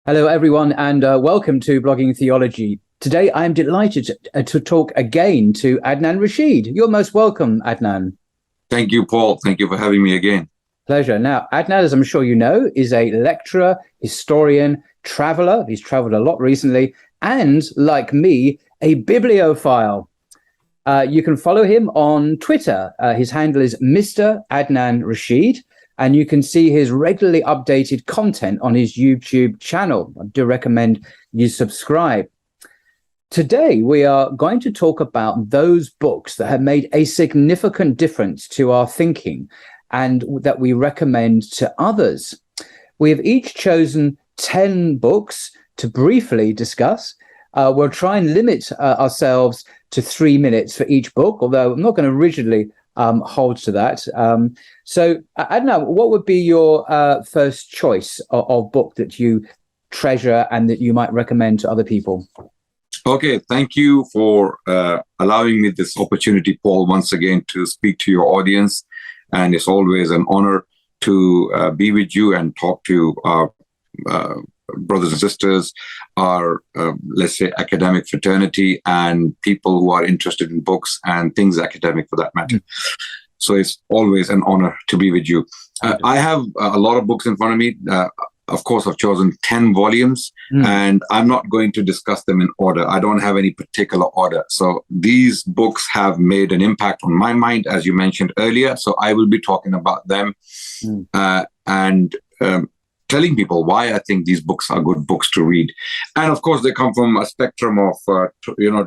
Hello, everyone, and welcome to Blogging Theology. Today, I am delighted to talk again to Adnan Rashid. You're most welcome, Adnan. Thank you, Paul. Thank you for having me again. Pleasure. Now, Adnan, as I'm sure you know, is a lecturer, historian, traveler. He's traveled a lot recently, and like me, a bibliophile. You can follow him on Twitter. His handle is Mr. Adnan Rashid. And you can see his regularly updated content on his YouTube channel. I do recommend you subscribe. Today, we are going to talk about those books that have made a significant difference to our thinking and that we recommend to others. We have each chosen 10 books to briefly discuss. We'll try and limit ourselves to 3 minutes for each book, although I'm not going to rigidly hold to that. So, Adnan, what would be your first choice of book that you treasure and that you might recommend to other people? Okay, thank you for allowing me this opportunity, Paul, once again to speak to your audience. And it's always an honor to be with you and talk to our brothers and sisters, our, let's say, academic fraternity and people who are interested in books and things academic for that matter. So it's always an honor to be with you. I have a lot of books in front of me. Of course, I've chosen 10 volumes and I'm not going to discuss them in order. I don't have any particular order. So these books have made an impact on my mind, as you mentioned earlier. So I will be talking about them and telling people why I think these books are good books to read. And of course, they come from a spectrum of,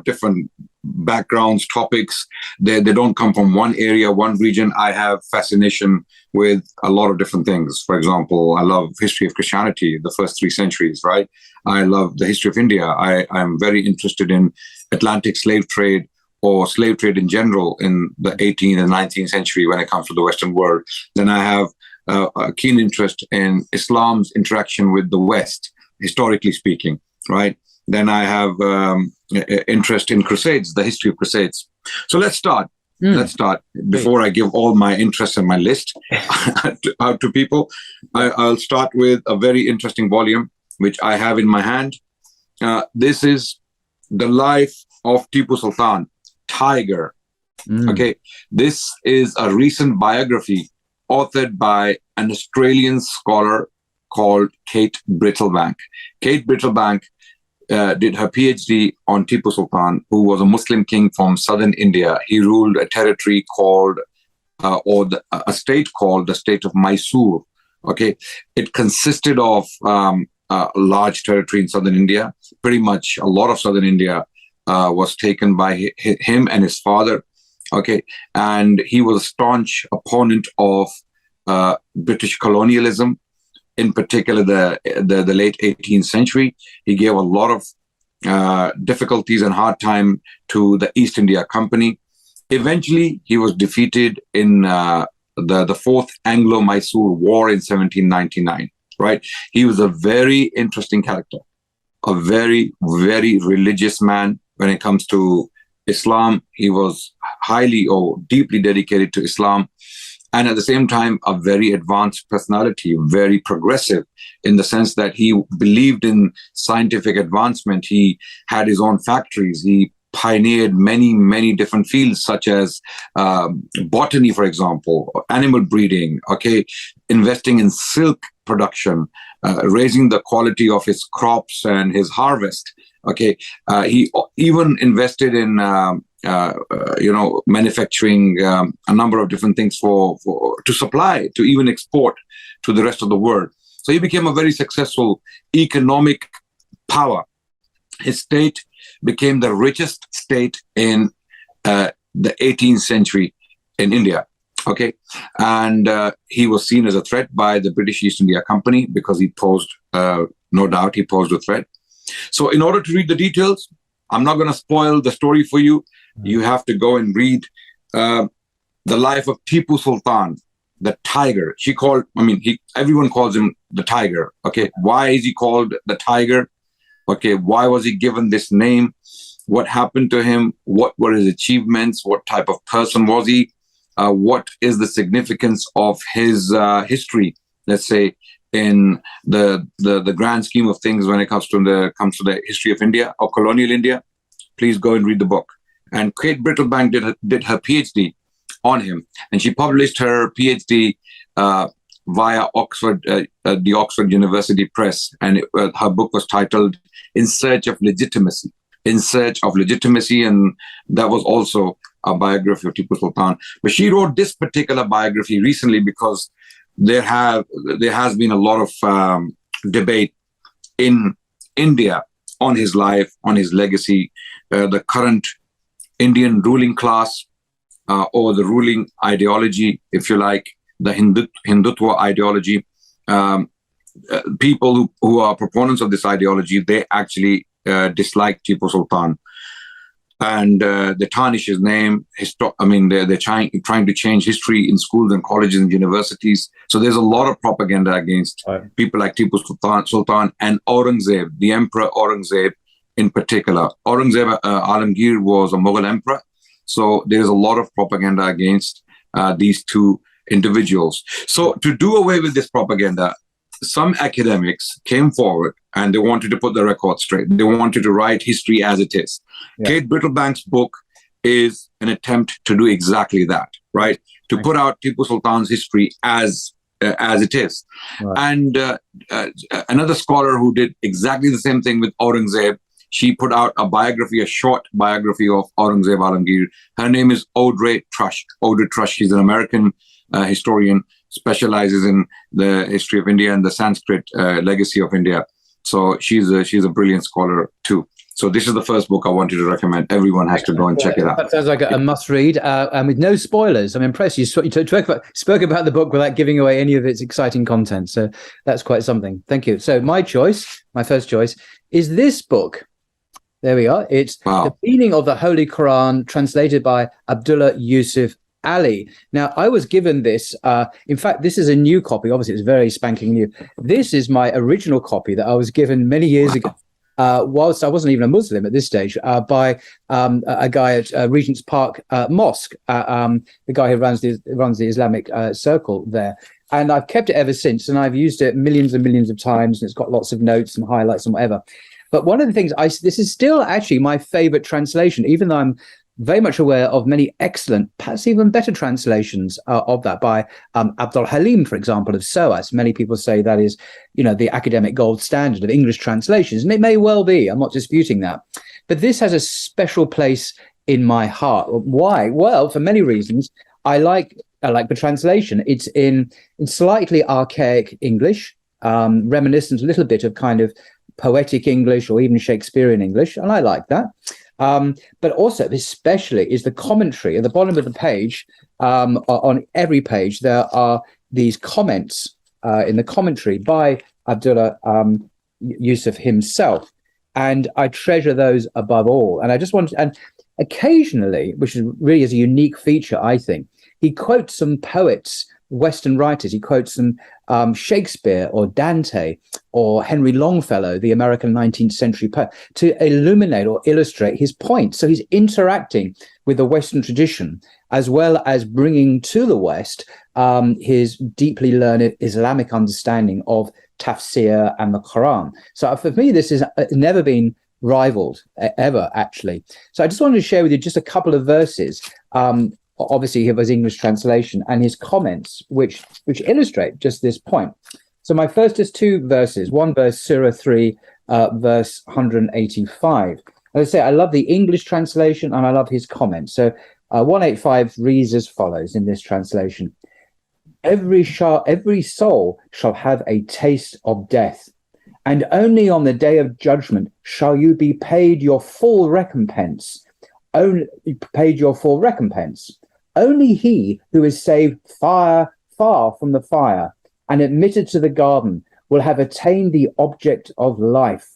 different backgrounds, topics. They don't come from one area, one region. I have fascination with a lot of different things. For example, I love history of Christianity, the first 3 centuries, right? I love the history of India. I'm very interested in Atlantic slave trade or slave trade in general in the 18th and 19th century when it comes to the Western world. Then I have a keen interest in Islam's interaction with the West, historically speaking, right? Then I have interest in Crusades, the history of Crusades. So let's start. Let's start. Before I give all my interests and my list out to people, I'll start with a very interesting volume, which I have in my hand. This is The Life of Tipu Sultan, Tiger. Okay, this is a recent biography authored by an Australian scholar called Kate Brittlebank. Kate Brittlebank did her PhD on Tipu Sultan, who was a Muslim king from southern India. He ruled a territory called, a state called the state of Mysore. Okay, it consisted of a large territory in southern India. Pretty much a lot of southern India was taken by him and his father. Okay, and he was a staunch opponent of British colonialism, in particular the late 18th century. He gave a lot of difficulties and hard time to the East India Company. Eventually, he was defeated in the Fourth Anglo-Mysore War in 1799. Right? He was a very interesting character, a very, very religious man when it comes to Islam. He was highly or deeply dedicated to Islam. And at the same time, a very advanced personality, very progressive in the sense that he believed in scientific advancement. He had his own factories. He pioneered many, many different fields, such as botany, for example, animal breeding, okay, investing in silk production, raising the quality of his crops and his harvest. Okay, he even invested in manufacturing a number of different things to supply, to even export to the rest of the world. So he became a very successful economic power. His state became the richest state in the 18th century in India. Okay, and he was seen as a threat by the British East India Company because he posed, no doubt, he posed a threat. So in order to read the details, I'm not going to spoil the story for you. You have to go and read The Life of Tipu Sultan, the Tiger. Everyone calls him the Tiger. Okay, why is he called the Tiger? Okay, why was he given this name? What happened to him? What were his achievements? What type of person was he? What is the significance of his history, let's say, in the grand scheme of things when it comes to the history of India or colonial India, please go and read the book. And Kate Brittlebank did her PhD on him, and she published her PhD via Oxford, the Oxford University Press, and her book was titled "In Search of Legitimacy." In Search of Legitimacy, and that was also a biography of Tipu Sultan. But she wrote this particular biography recently because there has been a lot of debate in India on his life, on his legacy, the current Indian ruling class, or the ruling ideology, if you like, the Hindutva ideology. People who are proponents of this ideology, they actually dislike Tipu Sultan, and they tarnish his name. They're trying to change history in schools and colleges and universities. So there's a lot of propaganda against people like Tipu Sultan and Aurangzeb, the Emperor Aurangzeb in particular. Aurangzeb Alamgir was a Mughal emperor. So there's a lot of propaganda against these two individuals. So to do away with this propaganda, some academics came forward and they wanted to put the record straight. They wanted to write history as it is. Yeah. Kate Brittlebank's book is an attempt to do exactly that, right? To put out Tipu Sultan's history as it is. Right. And another scholar who did exactly the same thing with Aurangzeb, she put out a short biography of Aurangzeb Alamgir. Her name is Audrey Trush. Audrey Trush, she's an American historian, specializes in the history of India and the Sanskrit legacy of India. So she's a brilliant scholar too. So this is the first book I wanted to recommend. Everyone has to go and check it out. That sounds like a must read, and with no spoilers. I'm impressed. You spoke about the book without giving away any of its exciting content. So that's quite something. Thank you. So my first choice, is this book. There we are. It's The Meaning of the Holy Quran, translated by Abdullah Yusuf Ali. Now, I was given this. In fact, this is a new copy. Obviously, it's very spanking new. This is my original copy that I was given many years ago, whilst I wasn't even a Muslim at this stage, by a guy at Regent's Park Mosque, the guy who runs the Islamic circle there. And I've kept it ever since, and I've used it millions and millions of times, and it's got lots of notes and highlights and whatever. But one of the things, this is still actually my favorite translation, even though I'm very much aware of many excellent, perhaps even better translations of that by Abdul Halim, for example, of SOAS. Many people say that is, the academic gold standard of English translations, and it may well be. I'm not disputing that. But this has a special place in my heart. Why? Well, for many reasons. I like the translation. It's in slightly archaic English, reminiscent a little bit of kind of poetic English or even Shakespearean English, and I like that. But also, especially, is the commentary at the bottom of the page. On every page, there are these comments in the commentary by Abdullah Yusuf himself, and I treasure those above all. And I just want, and occasionally, which really is a unique feature, I think, he quotes some poets, Western writers. He quotes some Shakespeare or Dante or Henry Longfellow, the American 19th century poet, to illuminate or illustrate his point. So he's interacting with the Western tradition, as well as bringing to the West his deeply learned Islamic understanding of tafsir and the Quran. So for me, this has never been rivaled ever, actually. So I just wanted to share with you just a couple of verses. Obviously, of his English translation and his comments, which illustrate just this point. So my first is two verses. One verse, Surah 3, verse 185. As I say, I love the English translation and I love his comments. So 185 reads as follows in this translation: Every soul shall have a taste of death, and only on the day of judgment shall you be paid your full recompense. Only he who is saved far from the fire and admitted to the garden will have attained the object of life.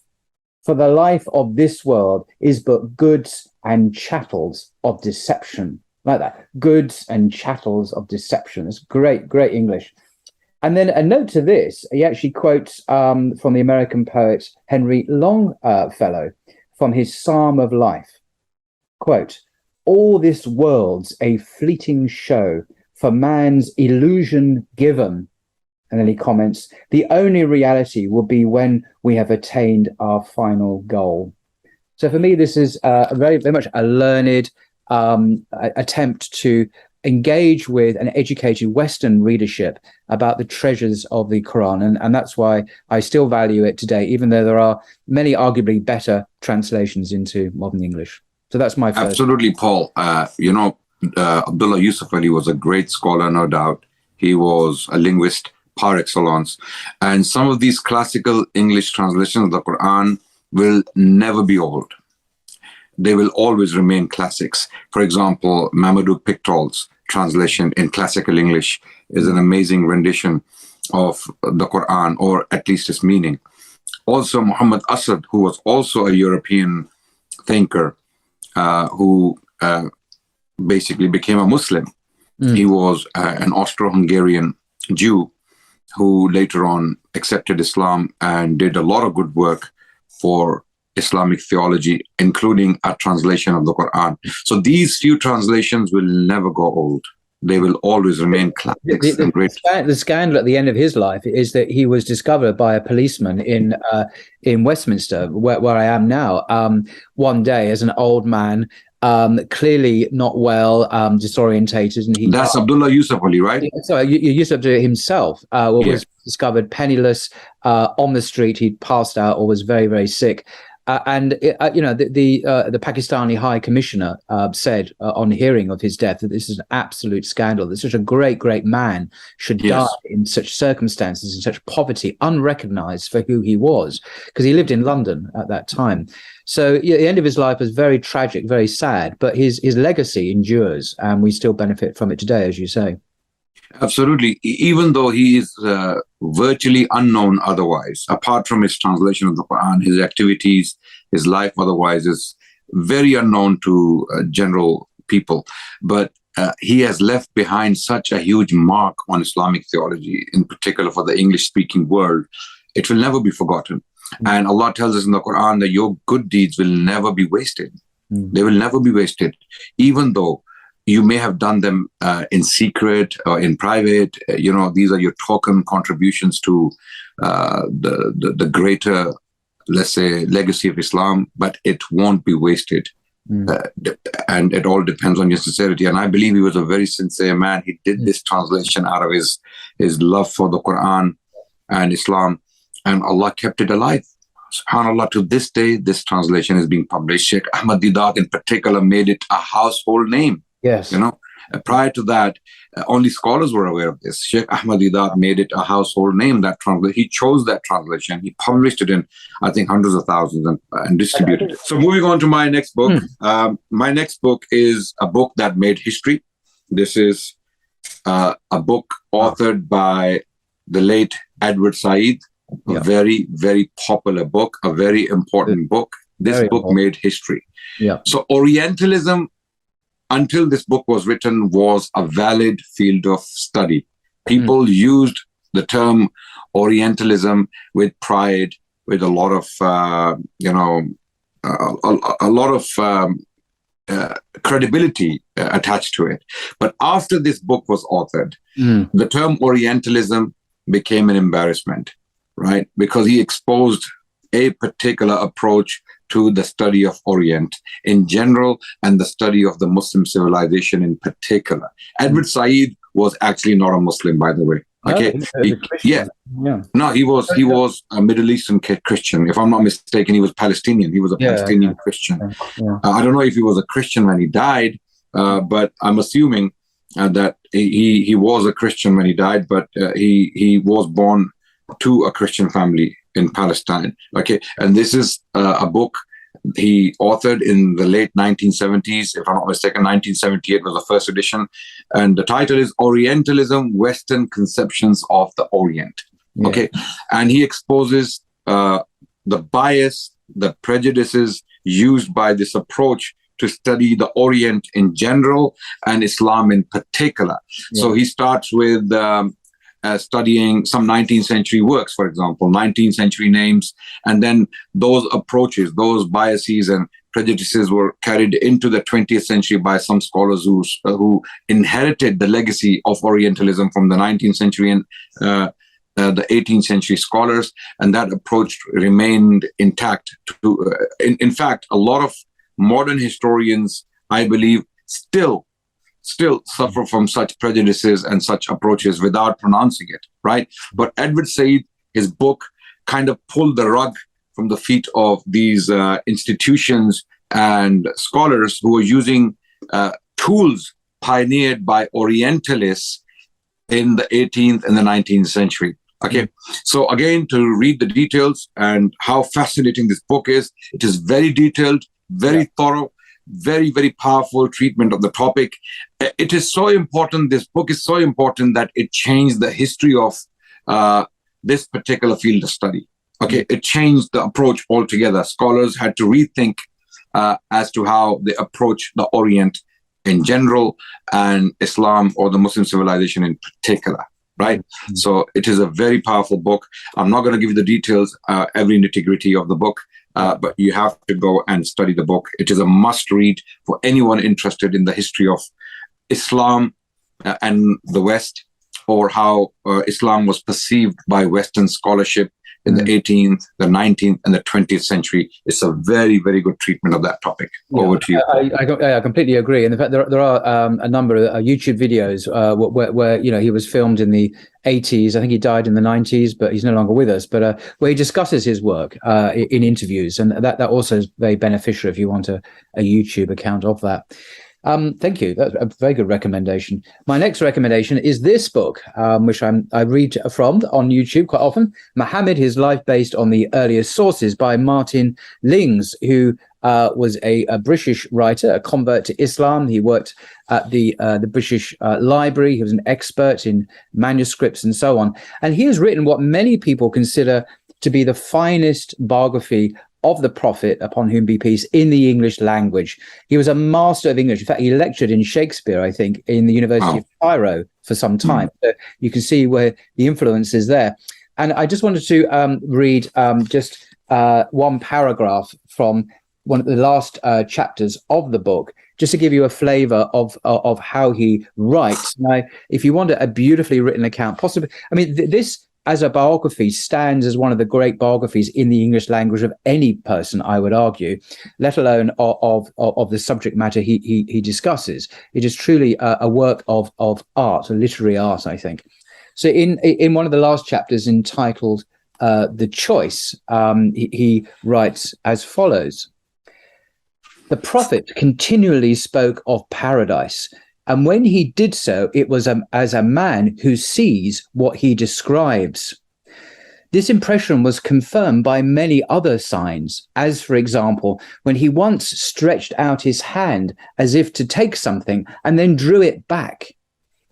For the life of this world is but goods and chattels of deception. Like that, goods and chattels of deception. It's great English. And then a note to this, he actually quotes from the American poet Henry Longfellow from his Psalm of Life. Quote, all this world's a fleeting show, for man's illusion given, And then he comments, the only reality will be when we have attained our final goal. So for me, this is very, very much a learned attempt to engage with an educated Western readership about the treasures of the Quran. And that's why I still value it today, even though there are many arguably better translations into modern English. So that's my first. Absolutely, Paul. Abdullah Yusuf Ali was a great scholar, no doubt. He was a linguist par excellence. And some of these classical English translations of the Quran will never be old. They will always remain classics. For example, Mamadou Pictol's translation in classical English is an amazing rendition of the Quran, or at least its meaning. Also, Muhammad Asad, who was also a European thinker, who basically became a Muslim. He was an Austro-Hungarian Jew who later on accepted Islam and did a lot of good work for Islamic theology, including a translation of the Quran. So these few translations will never go old. They will always remain classics and great. The scandal at the end of his life is that he was discovered by a policeman in Westminster, where I am now, one day as an old man, clearly not well, disorientated. And that's Abdullah Yusuf Ali, right? So Yusuf himself was discovered penniless on the street. He'd passed out or was very, very sick. The Pakistani High Commissioner said on hearing of his death that this is an absolute scandal, that such a great, great man should die in such circumstances, in such poverty, unrecognized for who he was, because he lived in London at that time. So the end of his life was very tragic, very sad, but his legacy endures, and we still benefit from it today, as you say. Absolutely. Even though he is virtually unknown otherwise, apart from his translation of the Quran, his activities, his life otherwise is very unknown to general people. But he has left behind such a huge mark on Islamic theology, in particular for the English-speaking world. It will never be forgotten. And Allah tells us in the Quran that your good deeds will never be wasted. They will never be wasted, even though you may have done them in secret or in private. These are your token contributions to the greater, let's say, legacy of Islam, but it won't be wasted. And it all depends on your sincerity. And I believe he was a very sincere man. He did this translation out of his love for the Quran and Islam, and Allah kept it alive. SubhanAllah, to this day, this translation is being published. Sheikh Ahmad Didat in particular made it a household name. Yes. Prior to that, only scholars were aware of this. Sheikh Ahmad Didat made it a household name, that translation. He chose that translation. He published it in, I think, hundreds of thousands and distributed it. So moving on to my next book. My next book is a book that made history. This is a book authored by the late Edward Said, a very, very popular book, a very important book. This book made history. So Orientalism, until this book was written, was a valid field of study. People used the term Orientalism with pride, with a lot of, credibility attached to it. But after this book was authored, the term Orientalism became an embarrassment, right? Because he exposed a particular approach to the study of Orient in general and the study of the Muslim civilization in particular. Edward Said was actually not a Muslim, by the way. Okay. No, he was a Middle Eastern Christian. If I'm not mistaken, he was Palestinian. He was a Palestinian Christian. I don't know if he was a Christian when he died, but I'm assuming that he was a Christian when he died, but he was born to a Christian family in Palestine. Okay. And this is a book he authored in the late 1970s. If I'm not mistaken, 1978 was the first edition. And the title is Orientalism, Western Conceptions of the Orient. Okay. And he exposes the bias, the prejudices used by this approach to study the Orient in general and Islam in particular. So he starts with studying some 19th century works, for example, 19th century names. And then those approaches, those biases and prejudices were carried into the 20th century by some scholars who inherited the legacy of Orientalism from the 19th century and the 18th century scholars, and that approach remained intact. In fact, a lot of modern historians, I believe, still suffer from such prejudices and such approaches without pronouncing it, right? But Edward Said, his book, kind of pulled the rug from the feet of these institutions and scholars who were using tools pioneered by Orientalists in the 18th and the 19th century. Okay, so again, to read the details and how fascinating this book is, it is very detailed, very thorough, very, very powerful treatment of the topic. It is so important, this book is so important that it changed the history of this particular field of study. Okay, it changed the approach altogether. Scholars had to rethink as to how they approach the Orient in general and Islam or the Muslim civilization in particular, right? So it is a very powerful book. I'm not going to give you the details, every nitty-gritty of the book, but you have to go and study the book. It is a must read for anyone interested in the history of Islam and the West, or how Islam was perceived by Western scholarship in the 18th, the 19th, and the 20th century. It's a very, very good treatment of that topic. Over to you. I completely agree. And in fact, there are a number of YouTube videos where he was filmed in the 80s. I think he died in the 90s, but he's no longer with us. But where he discusses his work in interviews, and that also is very beneficial if you want a YouTube account of that. Thank you. That's a very good recommendation. My next recommendation is this book, which I read from on YouTube quite often. Muhammad, His Life Based on the Earliest Sources by Martin Lings, who was a British writer, a convert to Islam. He worked at the British Library. He was an expert in manuscripts and so on. And he has written what many people consider to be the finest biography of the Prophet, upon whom be peace, in the English language. He was a master of English. In fact, he lectured in Shakespeare, I think, in the University of Cairo for some time. So you can see where the influence is there. And I just wanted to read just one paragraph from one of the last chapters of the book, just to give you a flavor of how he writes. Now, if you want a beautifully written account, possibly, I mean, this as a biography stands as one of the great biographies in the English language of any person, I would argue, let alone of the subject matter he discusses. It is truly a work of art, a literary art, I think. So in one of the last chapters entitled The Choice, he writes as follows: "The Prophet continually spoke of paradise, and when he did so, it was as a man who sees what he describes. This impression was confirmed by many other signs, as, for example, when he once stretched out his hand as if to take something and then drew it back.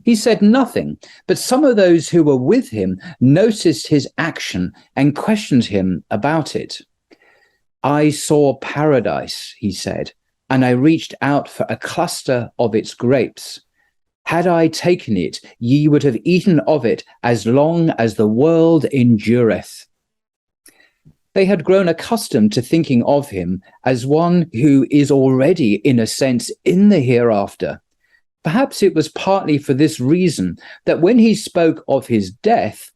He said nothing, but some of those who were with him noticed his action and questioned him about it. 'I saw paradise,' he said, 'and I reached out for a cluster of its grapes. Had I taken it, ye would have eaten of it as long as the world endureth.' They had grown accustomed to thinking of him as one who is already, in a sense, in the hereafter. Perhaps it was partly for this reason that when he spoke of his death,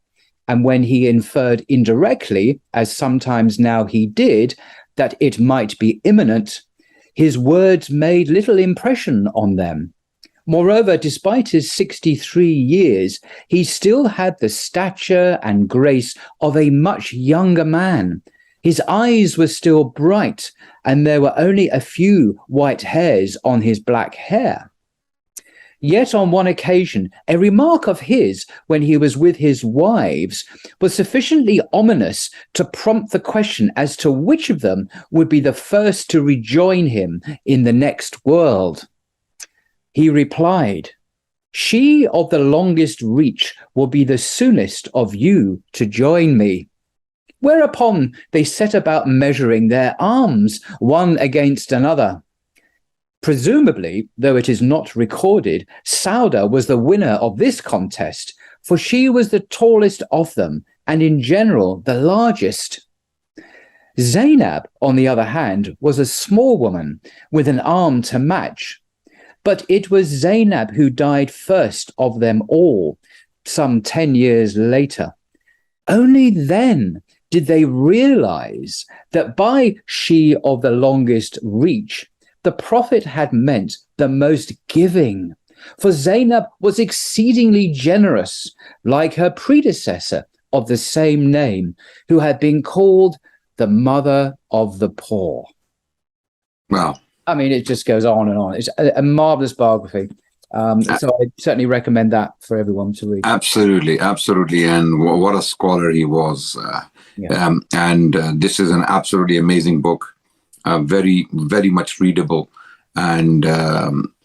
and when he inferred indirectly, as sometimes now he did, that it might be imminent, his words made little impression on them. Moreover, despite his 63 years, he still had the stature and grace of a much younger man. His eyes were still bright, and there were only a few white hairs on his black hair. Yet on one occasion, a remark of his when he was with his wives was sufficiently ominous to prompt the question as to which of them would be the first to rejoin him in the next world. He replied, 'She of the longest reach will be the soonest of you to join me.' Whereupon they set about measuring their arms one against another. Presumably, though it is not recorded, Sauda was the winner of this contest, for she was the tallest of them, and in general the largest. Zainab, on the other hand, was a small woman with an arm to match. But it was Zainab who died first of them all, some 10 years later. Only then did they realize that by she of the longest reach, the prophet had meant the most giving. For Zainab was exceedingly generous, like her predecessor of the same name, who had been called the mother of the poor. Wow. I mean, it just goes on and on. It's a marvelous biography. So I certainly recommend that for everyone to read. Absolutely, absolutely. And what a scholar he was. This is an absolutely amazing book, very, very much readable. And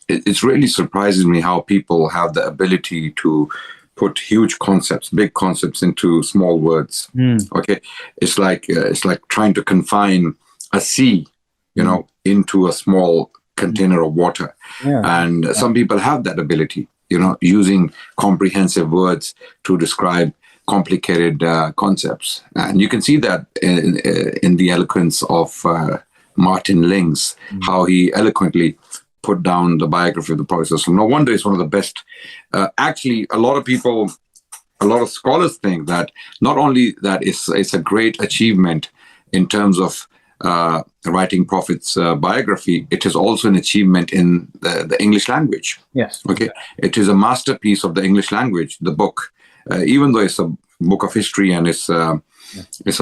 it really surprises me how people have the ability to put huge concepts, big concepts into small words. Okay. It's like trying to confine a sea, into a small container of water. And some people have that ability, using comprehensive words to describe complicated concepts. And you can see that in the eloquence of Martin Lings, how he eloquently put down the biography of the Prophet. So no wonder it's one of the best. Actually, a lot of scholars think that not only that it's a great achievement in terms of writing Prophet's biography, it is also an achievement in the English language. Yes. Okay. It is a masterpiece of the English language, the book, even though it's a book of history and it's a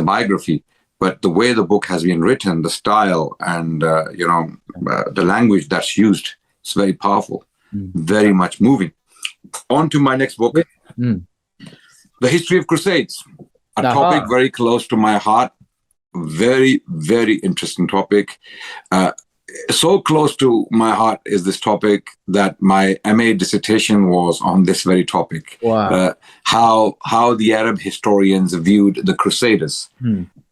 biography, but the way the book has been written, the style and, the language that's used, it's very powerful, very much moving. On to my next book, The History of Crusades, a topic very close to my heart. Very, very interesting topic. So close to my heart is this topic that my MA dissertation was on this very topic. Wow. How the Arab historians viewed the Crusaders.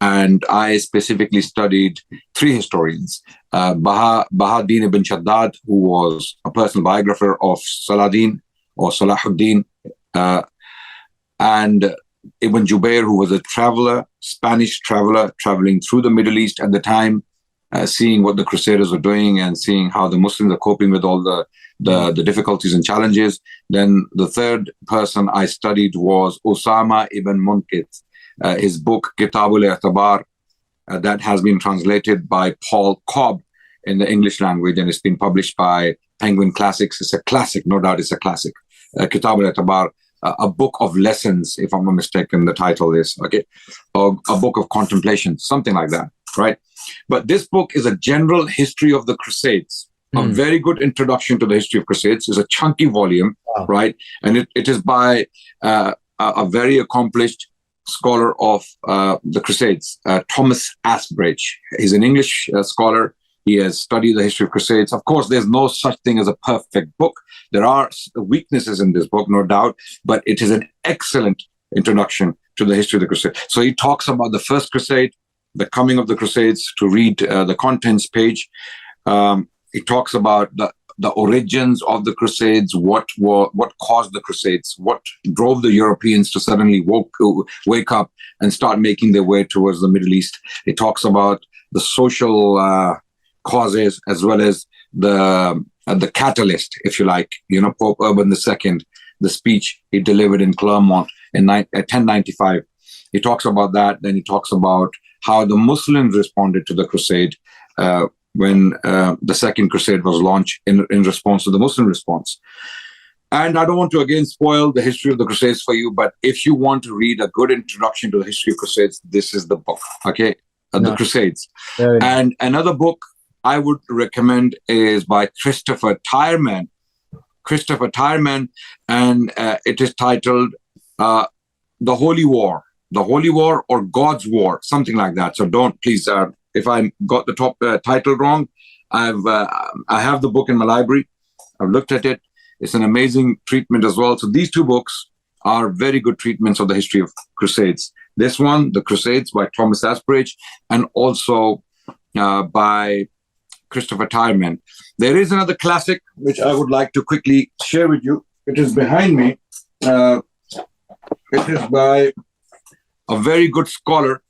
And I specifically studied three historians. Bahauddin ibn Shaddad, who was a personal biographer of Saladin or Salahuddin, and Ibn Jubair, who was a traveler, Spanish traveler, traveling through the Middle East at the time, seeing what the Crusaders were doing and seeing how the Muslims are coping with all the difficulties and challenges. Then the third person I studied was Osama ibn Munkit. His book, Kitabul I'tabar, that has been translated by Paul Cobb in the English language, and it's been published by Penguin Classics. It's a classic, no doubt it's a classic. Kitabul I'tabar, a book of lessons, if I'm not mistaken, the title is, okay, or a book of contemplation, something like that, right? But this book is a general history of the Crusades, a very good introduction to the history of Crusades. It's a chunky volume, right? And it is by a very accomplished scholar of the Crusades, Thomas Asbridge. He's an English scholar. He has studied the history of Crusades. Of course, there's no such thing as a perfect book. There are weaknesses in this book, no doubt, but it is an excellent introduction to the history of the Crusades. So he talks about the First Crusade, the coming of the Crusades, to read the contents page. He talks about the origins of the Crusades, what caused the Crusades, what drove the Europeans to suddenly wake up and start making their way towards the Middle East. He talks about the social causes as well as the catalyst, if you like, Pope Urban II, the speech he delivered in Clermont in 1095. He talks about that. Then he talks about how the Muslims responded to the crusade when the Second Crusade was launched in response to the Muslim response. And I don't want to, again, spoil the history of the Crusades for you, but if you want to read a good introduction to the history of Crusades, this is the book, okay? The Crusades. And another book I would recommend is by Christopher Tyerman. And it is titled The Holy War. The Holy War or God's War, something like that. So don't, please, if I got the top title wrong, I have the book in my library. I've looked at it. It's an amazing treatment as well. So these two books are very good treatments of the history of Crusades. This one, The Crusades by Thomas Asbridge, and also by Christopher Tyerman. There is another classic which I would like to quickly share with you. It is behind me. It is by a very good scholar,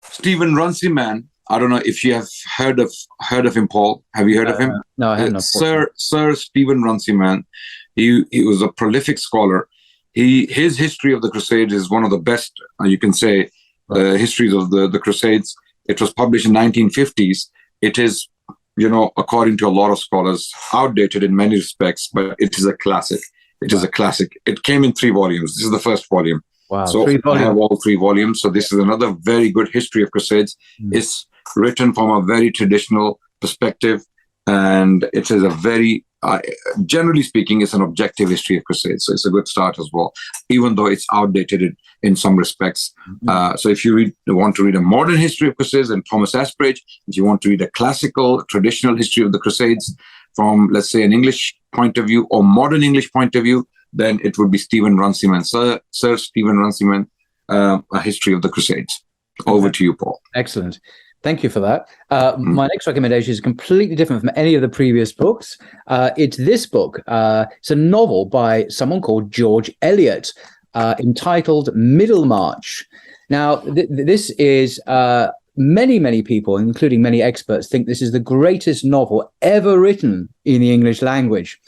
Stephen Runciman. I don't know if you have heard of him, Paul. Have you heard of him? No, I have not. Sir Stephen Runciman. He was a prolific scholar. his history of the Crusades is one of the best, you can say, histories of the Crusades. It was published in 1950s. It is, according to a lot of scholars, outdated in many respects, but it is a classic. It is a classic. It came in 3 volumes. This is the first volume. Wow. So I have all 3 volumes. So this is another very good history of Crusades. It's written from a very traditional perspective, and it is a very, generally speaking, it's an objective history of Crusades. So it's a good start as well, even though it's outdated in some respects. So if you want to read a modern history of Crusades, then Thomas Asbridge. If you want to read a classical, traditional history of the Crusades from, let's say, an English point of view or modern English point of view, then it would be Stephen Runciman, Sir Stephen Runciman, A History of the Crusades. Over to you, Paul. Excellent. Thank you for that. My next recommendation is completely different from any of the previous books. It's this book. It's a novel by someone called George Eliot, entitled Middlemarch. Now, this is many people, including many experts, think this is the greatest novel ever written in the English language.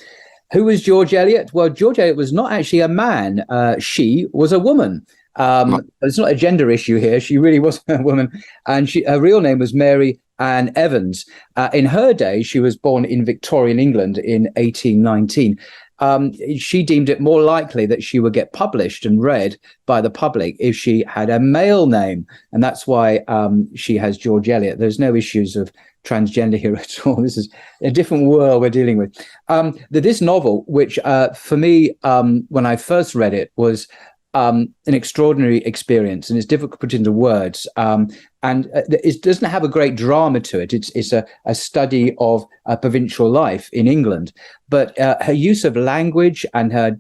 Who was George Eliot? Well, George Eliot was not actually a man. She was a woman. It's not a gender issue here. She really was a woman. And her real name was Mary Ann Evans. In her day, she was born in Victorian England in 1819. She deemed it more likely that she would get published and read by the public if she had a male name. And that's why she has George Eliot. There's no issues of transgender here at all. This is a different world we're dealing with. This novel, which for me, when I first read it, was an extraordinary experience, and it's difficult to put into words. And it doesn't have a great drama to it. It's a study of provincial life in England, but her use of language and her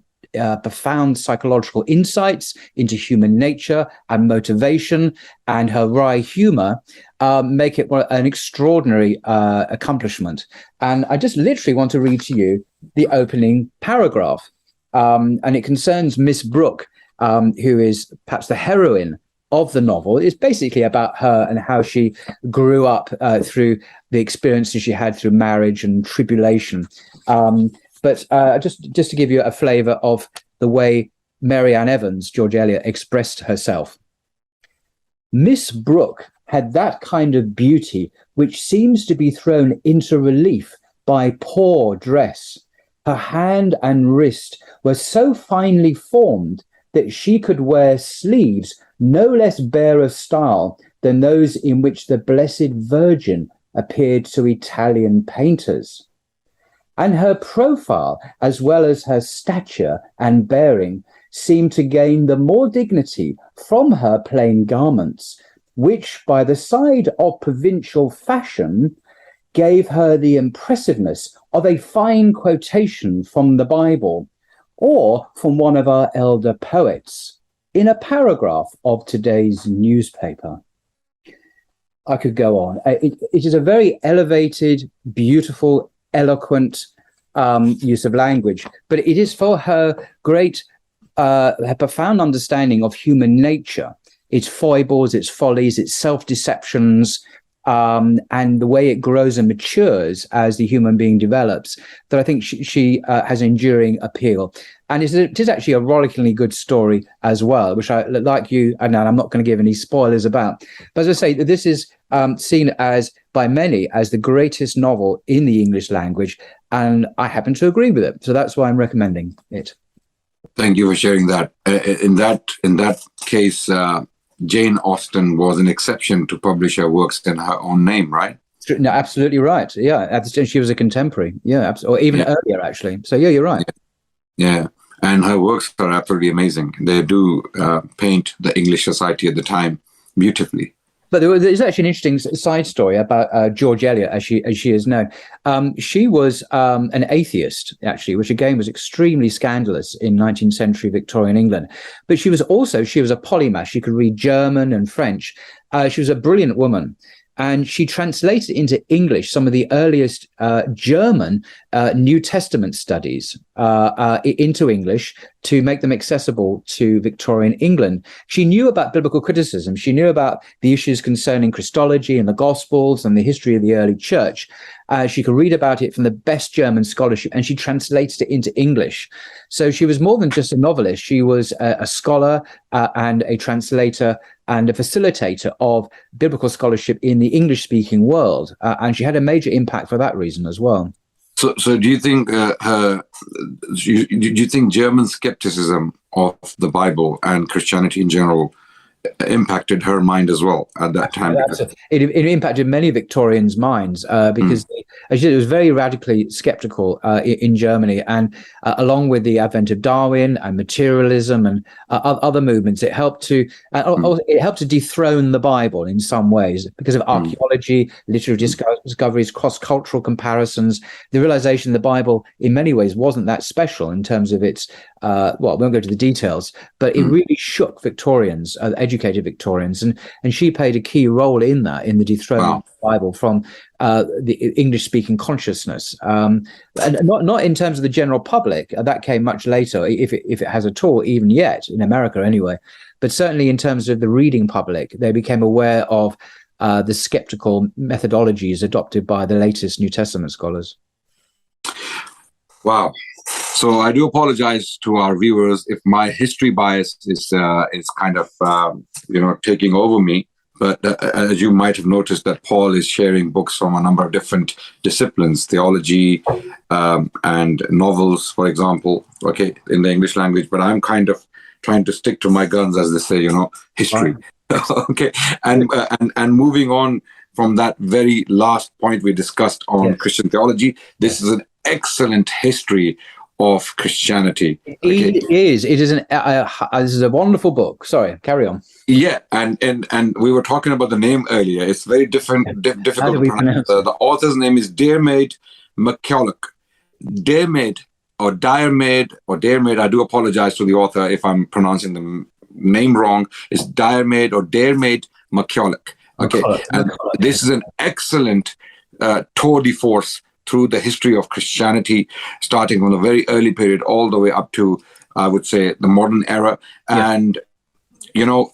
profound psychological insights into human nature and motivation and her wry humor make it an extraordinary accomplishment. And I just literally want to read to you the opening paragraph. And it concerns Miss Brooke, who is perhaps the heroine of the novel. It's basically about her and how she grew up through the experiences she had through marriage and tribulation. But just to give you a flavour of the way Mary Ann Evans, George Eliot, expressed herself. Miss Brooke had that kind of beauty which seems to be thrown into relief by poor dress. Her hand and wrist were so finely formed that she could wear sleeves no less bare of style than those in which the Blessed Virgin appeared to Italian painters. And her profile, as well as her stature and bearing, seemed to gain the more dignity from her plain garments, which, by the side of provincial fashion, gave her the impressiveness of a fine quotation from the Bible, or from one of our elder poets, in a paragraph of today's newspaper. I could go on. It is a very elevated, beautiful, eloquent use of language, but it is for her great, her profound understanding of human nature, its foibles, its follies, its self-deceptions, and the way it grows and matures as the human being develops, that I think she has enduring appeal. And it is actually a rollickingly good story as well, which I, like you, and I'm not going to give any spoilers about. But as I say, this is seen as, by many, as the greatest novel in the English language, and I happen to agree with it. So that's why I'm recommending it. Thank you for sharing that. In that case, Jane Austen was an exception to publish her works in her own name, right? No, absolutely right. Yeah, she was a contemporary. Yeah, or even earlier, actually. So yeah, you're right. Yeah, and her works are absolutely amazing. They do paint the English society at the time beautifully. But there's actually an interesting side story about George Eliot, as she is known. She was an atheist, actually, which again was extremely scandalous in 19th century Victorian England. But she was a polymath. She could read German and French. She was a brilliant woman. and she translated into English some of the earliest German New Testament studies into English to make them accessible to Victorian England. She knew about biblical criticism. She knew about the issues concerning Christology and the Gospels and the history of the early church. She could read about it from the best German scholarship, and she translated it into English. So she was more than just a novelist. She was a scholar and a translator and a facilitator of biblical scholarship in the English-speaking world. And she had a major impact for that reason as well. So do you think do you think German skepticism of the Bible and Christianity in general impacted her mind as well at that time? It impacted many Victorians' minds because it was very radically skeptical in Germany, and along with the advent of Darwin and materialism and other movements, it helped to dethrone the Bible in some ways because of archaeology, literary discoveries, cross-cultural comparisons, the realization the Bible in many ways wasn't that special in terms of its well, we won't go to the details, but it really shook Victorians, educated Victorians, and she played a key role in that, in the dethroning of the Bible from the English-speaking consciousness, and not in terms of the general public. That came much later, if it has at all, even yet in America anyway. But certainly in terms of the reading public, they became aware of the skeptical methodologies adopted by the latest New Testament scholars. Wow. So I do apologize to our viewers if my history bias is kind of taking over me. But as you might have noticed, that Paul is sharing books from a number of different disciplines, theology and novels, for example, okay, in the English language. But I'm kind of trying to stick to my guns, as they say, history. Okay, and moving on from that very last point we discussed on Christian theology, this is an excellent history of Christianity. Okay? It is. It is this is a wonderful book. Sorry, carry on. Yeah, and we were talking about the name earlier. It's very difficult to pronounce. The author's name is Diarmaid MacCulloch. Diarmaid. I do apologize to the author if I'm pronouncing the name wrong. It's Diarmaid MacCulloch. Okay, and this is an excellent tour de force through the history of Christianity, starting from the very early period all the way up to, I would say, the modern era. And the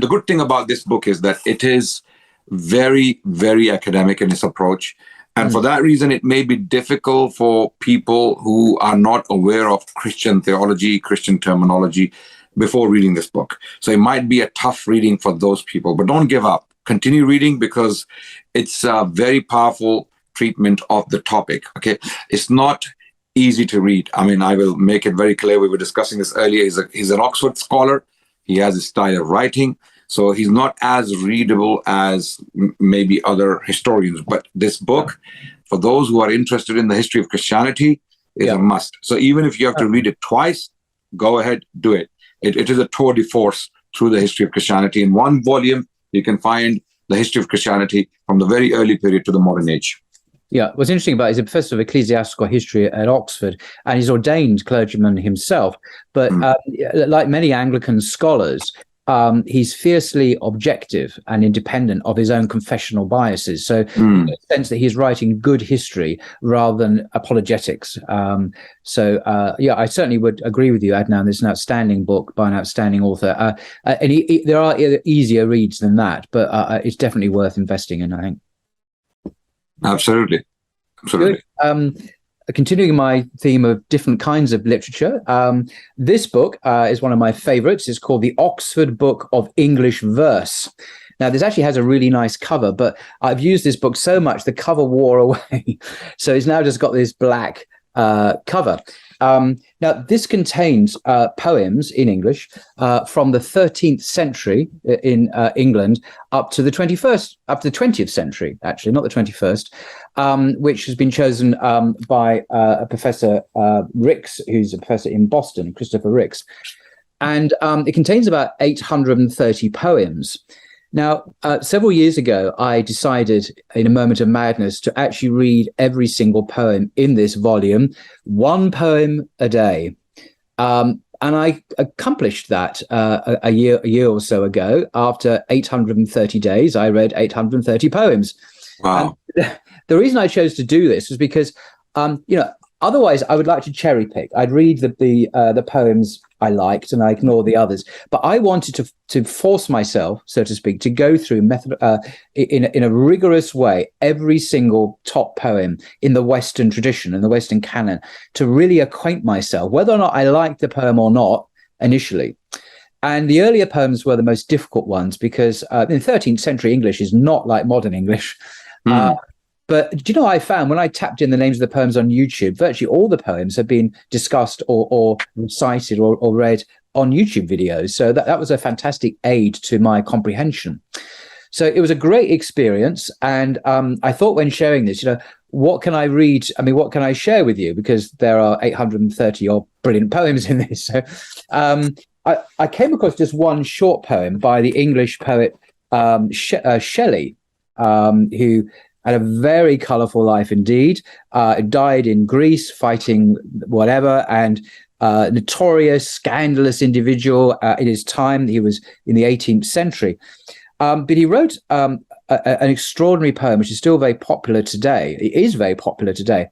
good thing about this book is that it is very, very academic in its approach. And for that reason, it may be difficult for people who are not aware of Christian theology, Christian terminology before reading this book. So it might be a tough reading for those people, but don't give up. Continue reading because it's a very powerful treatment of the topic. Okay, it's not easy to read. I mean, I will make it very clear. We were discussing this earlier. He's an Oxford scholar. He has a style of writing, so he's not as readable as maybe other historians. But this book, for those who are interested in the history of Christianity, is a must. So even if you have to read it twice, go ahead, do it. It is a tour de force through the history of Christianity. In one volume, you can find the history of Christianity from the very early period to the modern age. Yeah, what's interesting about it, he's a professor of ecclesiastical history at Oxford, and he's ordained clergyman himself. But like many Anglican scholars, he's fiercely objective and independent of his own confessional biases. So in the sense that he's writing good history rather than apologetics. I certainly would agree with you, Adnan. This is an outstanding book by an outstanding author. And there are easier reads than that, but it's definitely worth investing in, I think. Absolutely. Good. Continuing my theme of different kinds of literature, this book is one of my favorites. It's called The Oxford Book of English Verse. Now, this actually has a really nice cover, but I've used this book so much, the cover wore away. So it's now just got this black cover. Now, this contains poems in English from the 13th century in England up to the 20th century, actually, not the 21st, which has been chosen by a Professor Ricks, who's a professor in Boston, Christopher Ricks. And it contains about 830 poems. Now, several years ago, I decided in a moment of madness to actually read every single poem in this volume, one poem a day. And I accomplished that a year or so ago. After 830 days, I read 830 poems. Wow. And the reason I chose to do this was because, otherwise I would like to cherry pick. I'd read the poems I liked and I ignore the others. But I wanted to force myself, so to speak, to go through in a rigorous way every single top poem in the Western tradition, in the Western canon, to really acquaint myself, whether or not I liked the poem or not initially. And the earlier poems were the most difficult ones because in 13th century English is not like modern English. But do you know what I found when I tapped in the names of the poems on YouTube? Virtually all the poems have been discussed or recited or read on YouTube videos. So that was a fantastic aid to my comprehension. So it was a great experience. And I thought when sharing this, what can I read? I mean, what can I share with you? Because there are 830 odd brilliant poems in this. So I came across just one short poem by the English poet Shelley, who had a very colourful life indeed. Died in Greece fighting whatever, and notorious, scandalous individual in his time. He was in the 18th century. But he wrote an extraordinary poem, which is still very popular today. It is very popular today,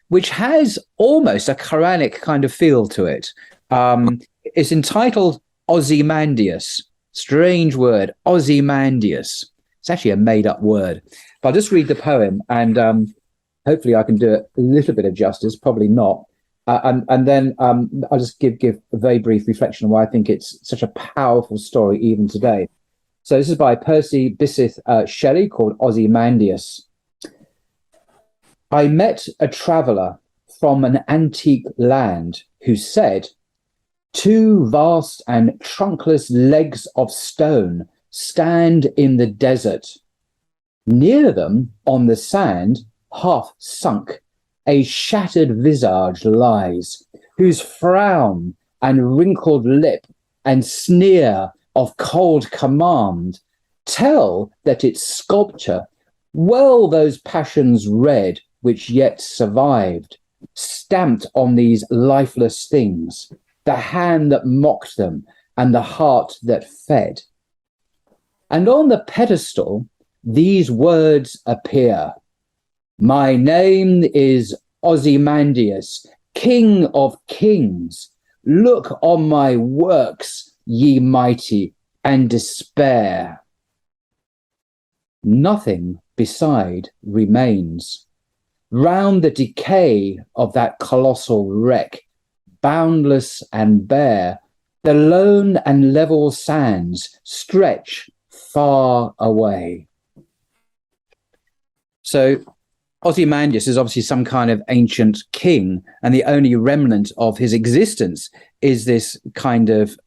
which has almost a Quranic kind of feel to it. It's entitled Ozymandias. Strange word, Ozymandias. It's actually a made-up word. But I'll just read the poem, and hopefully I can do it a little bit of justice, probably not. And then I'll just give a very brief reflection on why I think it's such a powerful story even today. So this is by Percy Bysshe Shelley, called Ozymandias. I met a traveller from an antique land who said, "Two vast and trunkless legs of stone stand in the desert. Near them, on the sand, half sunk, a shattered visage lies, whose frown and wrinkled lip and sneer of cold command tell that its sculptor well those passions read which yet survived, stamped on these lifeless things, the hand that mocked them and the heart that fed. And on the pedestal these words appear. My name is Ozymandias, King of Kings. Look on my works, ye mighty, and despair. Nothing beside remains. Round the decay of that colossal wreck, boundless and bare, the lone and level sands stretch far away." So Ozymandias is obviously some kind of ancient king, and the only remnant of his existence is this kind of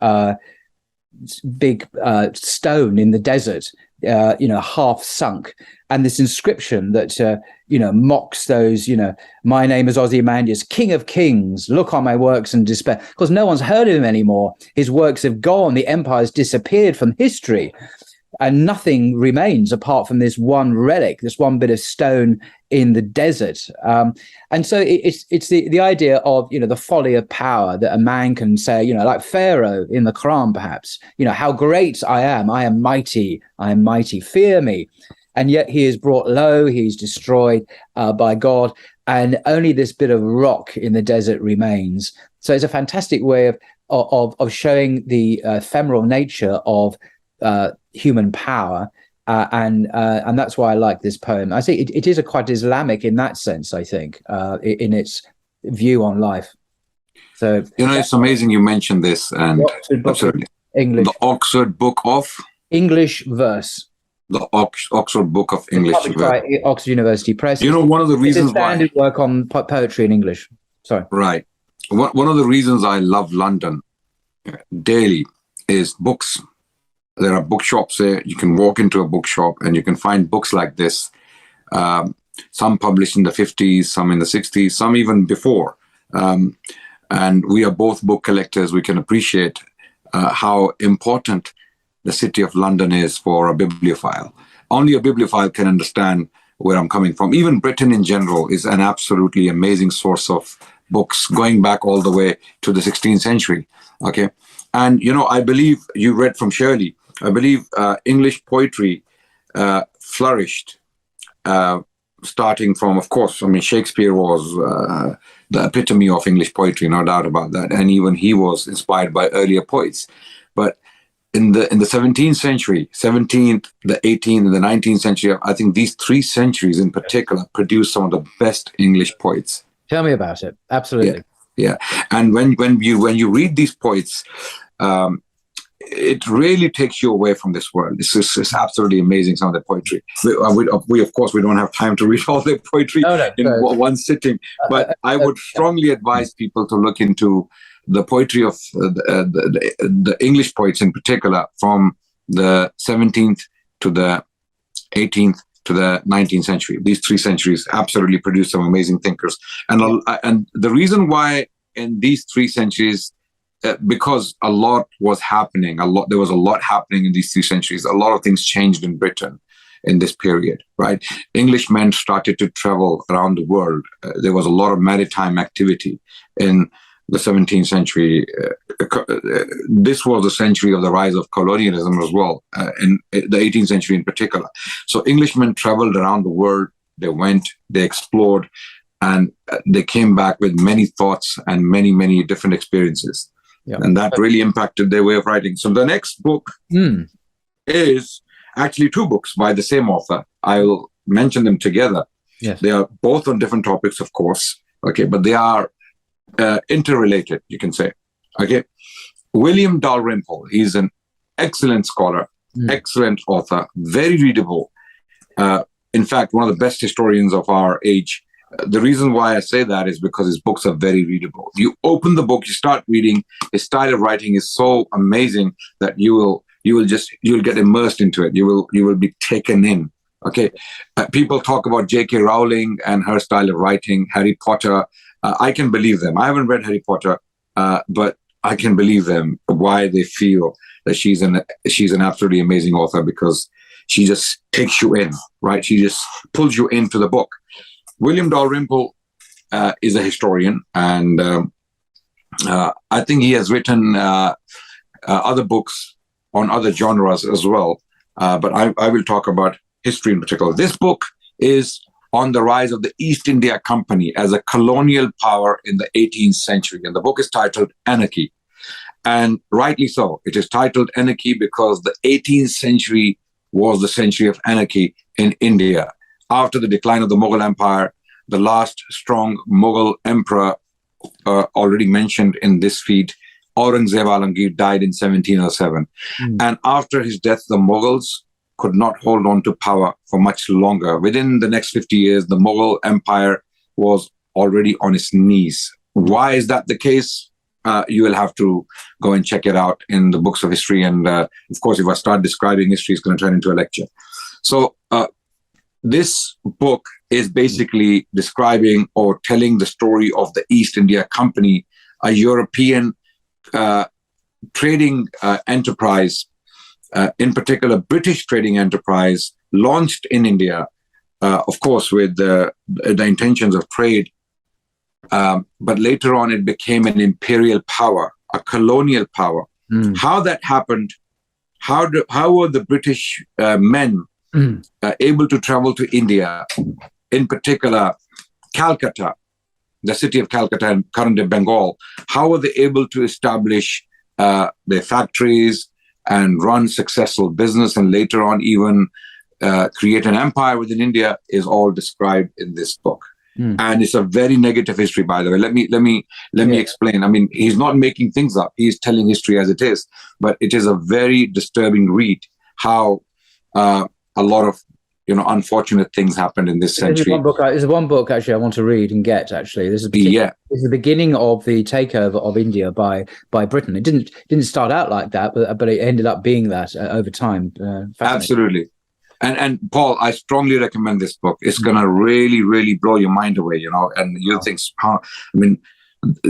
big stone in the desert, half sunk, and this inscription that mocks those, my name is Ozymandias, King of Kings, look on my works and despair. Because no one's heard of him anymore. His works have gone. The empire's disappeared from history. And nothing remains apart from this one relic, this one bit of stone in the desert. And so it's the idea of, the folly of power, that a man can say, like Pharaoh in the Quran, perhaps, how great I am mighty, fear me. And yet he is brought low, he's destroyed by God, and only this bit of rock in the desert remains. So it's a fantastic way of showing the ephemeral nature of human power, and that's why I like this poem. I think it is quite Islamic in that sense, I think, in its view on life. So it's amazing you mentioned this, and absolutely English, the Oxford Book of English Verse, the Oxford Book of English Verse, Oxford University Press. One of the reasons why standard work on poetry in English. Sorry, right. One of the reasons I love London daily is books. There are bookshops there. You can walk into a bookshop and you can find books like this. Some published in the 50s, some in the 60s, some even before. And we are both book collectors. We can appreciate how important the city of London is for a bibliophile. Only a bibliophile can understand where I'm coming from. Even Britain in general is an absolutely amazing source of books going back all the way to the 16th century. Okay. And, I believe you read from Shirley. I believe English poetry flourished, starting from, of course, Shakespeare was the epitome of English poetry, no doubt about that. And even he was inspired by earlier poets. But in the 17th century, the 18th, and the 19th century, I think these 3 centuries in particular produced some of the best English poets. Tell me about it. Absolutely. Yeah. And when you read these poets, it really takes you away from this world. It's absolutely amazing, some of the poetry. We of course, we don't have time to read all their poetry in one sitting, but I would strongly advise people to look into the poetry of the English poets in particular, from the 17th to the 18th to the 19th century. These 3 centuries absolutely produced some amazing thinkers. And the reason why in these 3 centuries, because a lot was happening, there was a lot happening in these 3 centuries. A lot of things changed in Britain in this period, right? Englishmen started to travel around the world. There was a lot of maritime activity in the 17th century. This was the century of the rise of colonialism as well, in the 18th century in particular. So Englishmen traveled around the world. They went, they explored, and they came back with many thoughts and many, many different experiences. Yeah. And that really impacted their way of writing. So the next book is actually 2 books by the same author. I will mention them together. Yes. They are both on different topics, of course. Okay, but they are interrelated, you can say. Okay, William Dalrymple. He's an excellent scholar, excellent author, very readable. In fact, one of the best historians of our age. The reason why I say that is because his books are very readable. You open the book, you start reading. His style of writing is so amazing that you'll get immersed into it. You will be taken in. Okay, people talk about J.K. Rowling and her style of writing, Harry Potter. I can believe them. I haven't read Harry Potter, but I can believe them, why they feel that she's an absolutely amazing author, because she just takes you in, right? She just pulls you into the book. William Dalrymple is a historian, and I think he has written other books on other genres as well. But I will talk about history in particular. This book is on the rise of the East India Company as a colonial power in the 18th century. And the book is titled Anarchy. And rightly so. It is titled Anarchy because the 18th century was the century of anarchy in India. After the decline of the Mughal Empire, the last strong Mughal emperor, already mentioned in this feed, Aurangzeb Alamgir, died in 1707. And after his death, the Mughals could not hold on to power for much longer. Within the next 50 years, the Mughal Empire was already on its knees. Why is that the case? You will have to go and check it out in the books of history. And of course, if I start describing history, it's going to turn into a lecture. So this book is basically describing or telling the story of the East India Company, a European trading enterprise, in particular British trading enterprise, launched in India, of course, with the intentions of trade. But later on, it became an imperial power, a colonial power. How that happened, how were the British men able to travel to India, in particular Calcutta, the city of Calcutta and current Bengal? How were they able to establish their factories and run successful business, and later on even create an empire within India, is all described in this book. And it's a very negative history, by the way. Let me explain. I mean, he's not making things up. He's telling history as it is. But it is a very disturbing read how a lot of unfortunate things happened in this century. There's one book actually I want to read and get. Actually, this is the beginning of the takeover of India by Britain. It didn't start out like that, but it ended up being that over time. Absolutely. And Paul, I strongly recommend this book. It's going to really, really blow your mind away, and you'll think,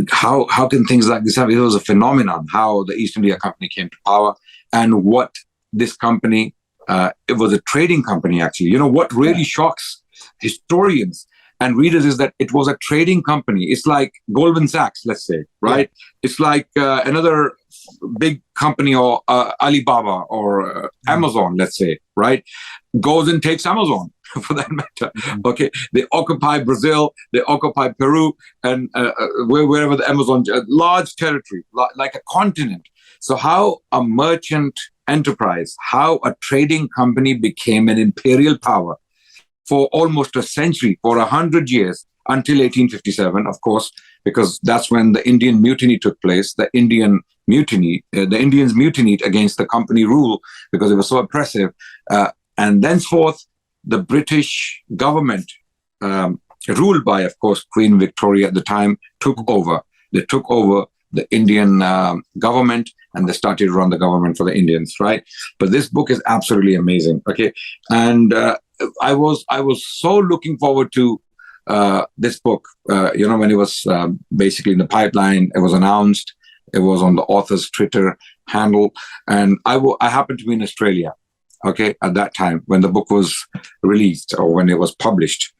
how can things like this happen? It was a phenomenon, how the East India Company came to power, and what this company, it was a trading company, actually. What really shocks historians and readers is that it was a trading company. It's like Goldman Sachs, let's say, right? Yeah. It's like another big company, or Alibaba or Amazon, let's say, right? Goes and takes Amazon for that matter. Okay, they occupy Brazil, they occupy Peru, and wherever the Amazon, large territory, like a continent. So how a merchant enterprise, how a trading company became an imperial power for almost a century, for 100 years, until 1857, of course, because that's when the Indian Mutiny took place. The Indians mutinied against the company rule because it was so oppressive. And thenceforth, the British government, ruled by, of course, Queen Victoria at the time, took over. They took over the Indian government, and they started to run the government for the Indians, right? But this book is absolutely amazing, okay? And I was so looking forward to this book, when it was basically in the pipeline. It was announced. It was on the author's Twitter handle. And I happened to be in Australia, okay, at that time when the book was released or when it was published.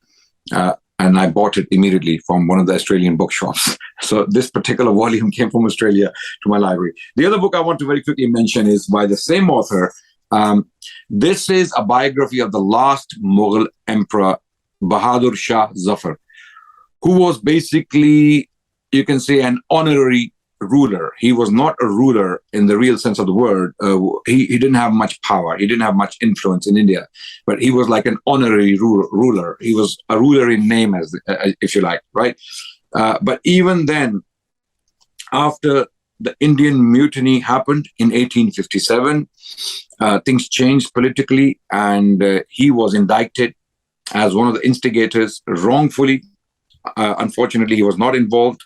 And I bought it immediately from one of the Australian bookshops. So this particular volume came from Australia to my library. The other book I want to very quickly mention is by the same author. This is a biography of the last Mughal emperor, Bahadur Shah Zafar, who was basically, you can say, an honorary ruler. He was not a ruler in the real sense of the word. He didn't have much power. He didn't have much influence in India, but he was like an honorary ruler. He was a ruler in name, as if you like, right? But even then, after the Indian Mutiny happened in 1857, things changed politically, and he was indicted as one of the instigators wrongfully. Unfortunately, he was not involved.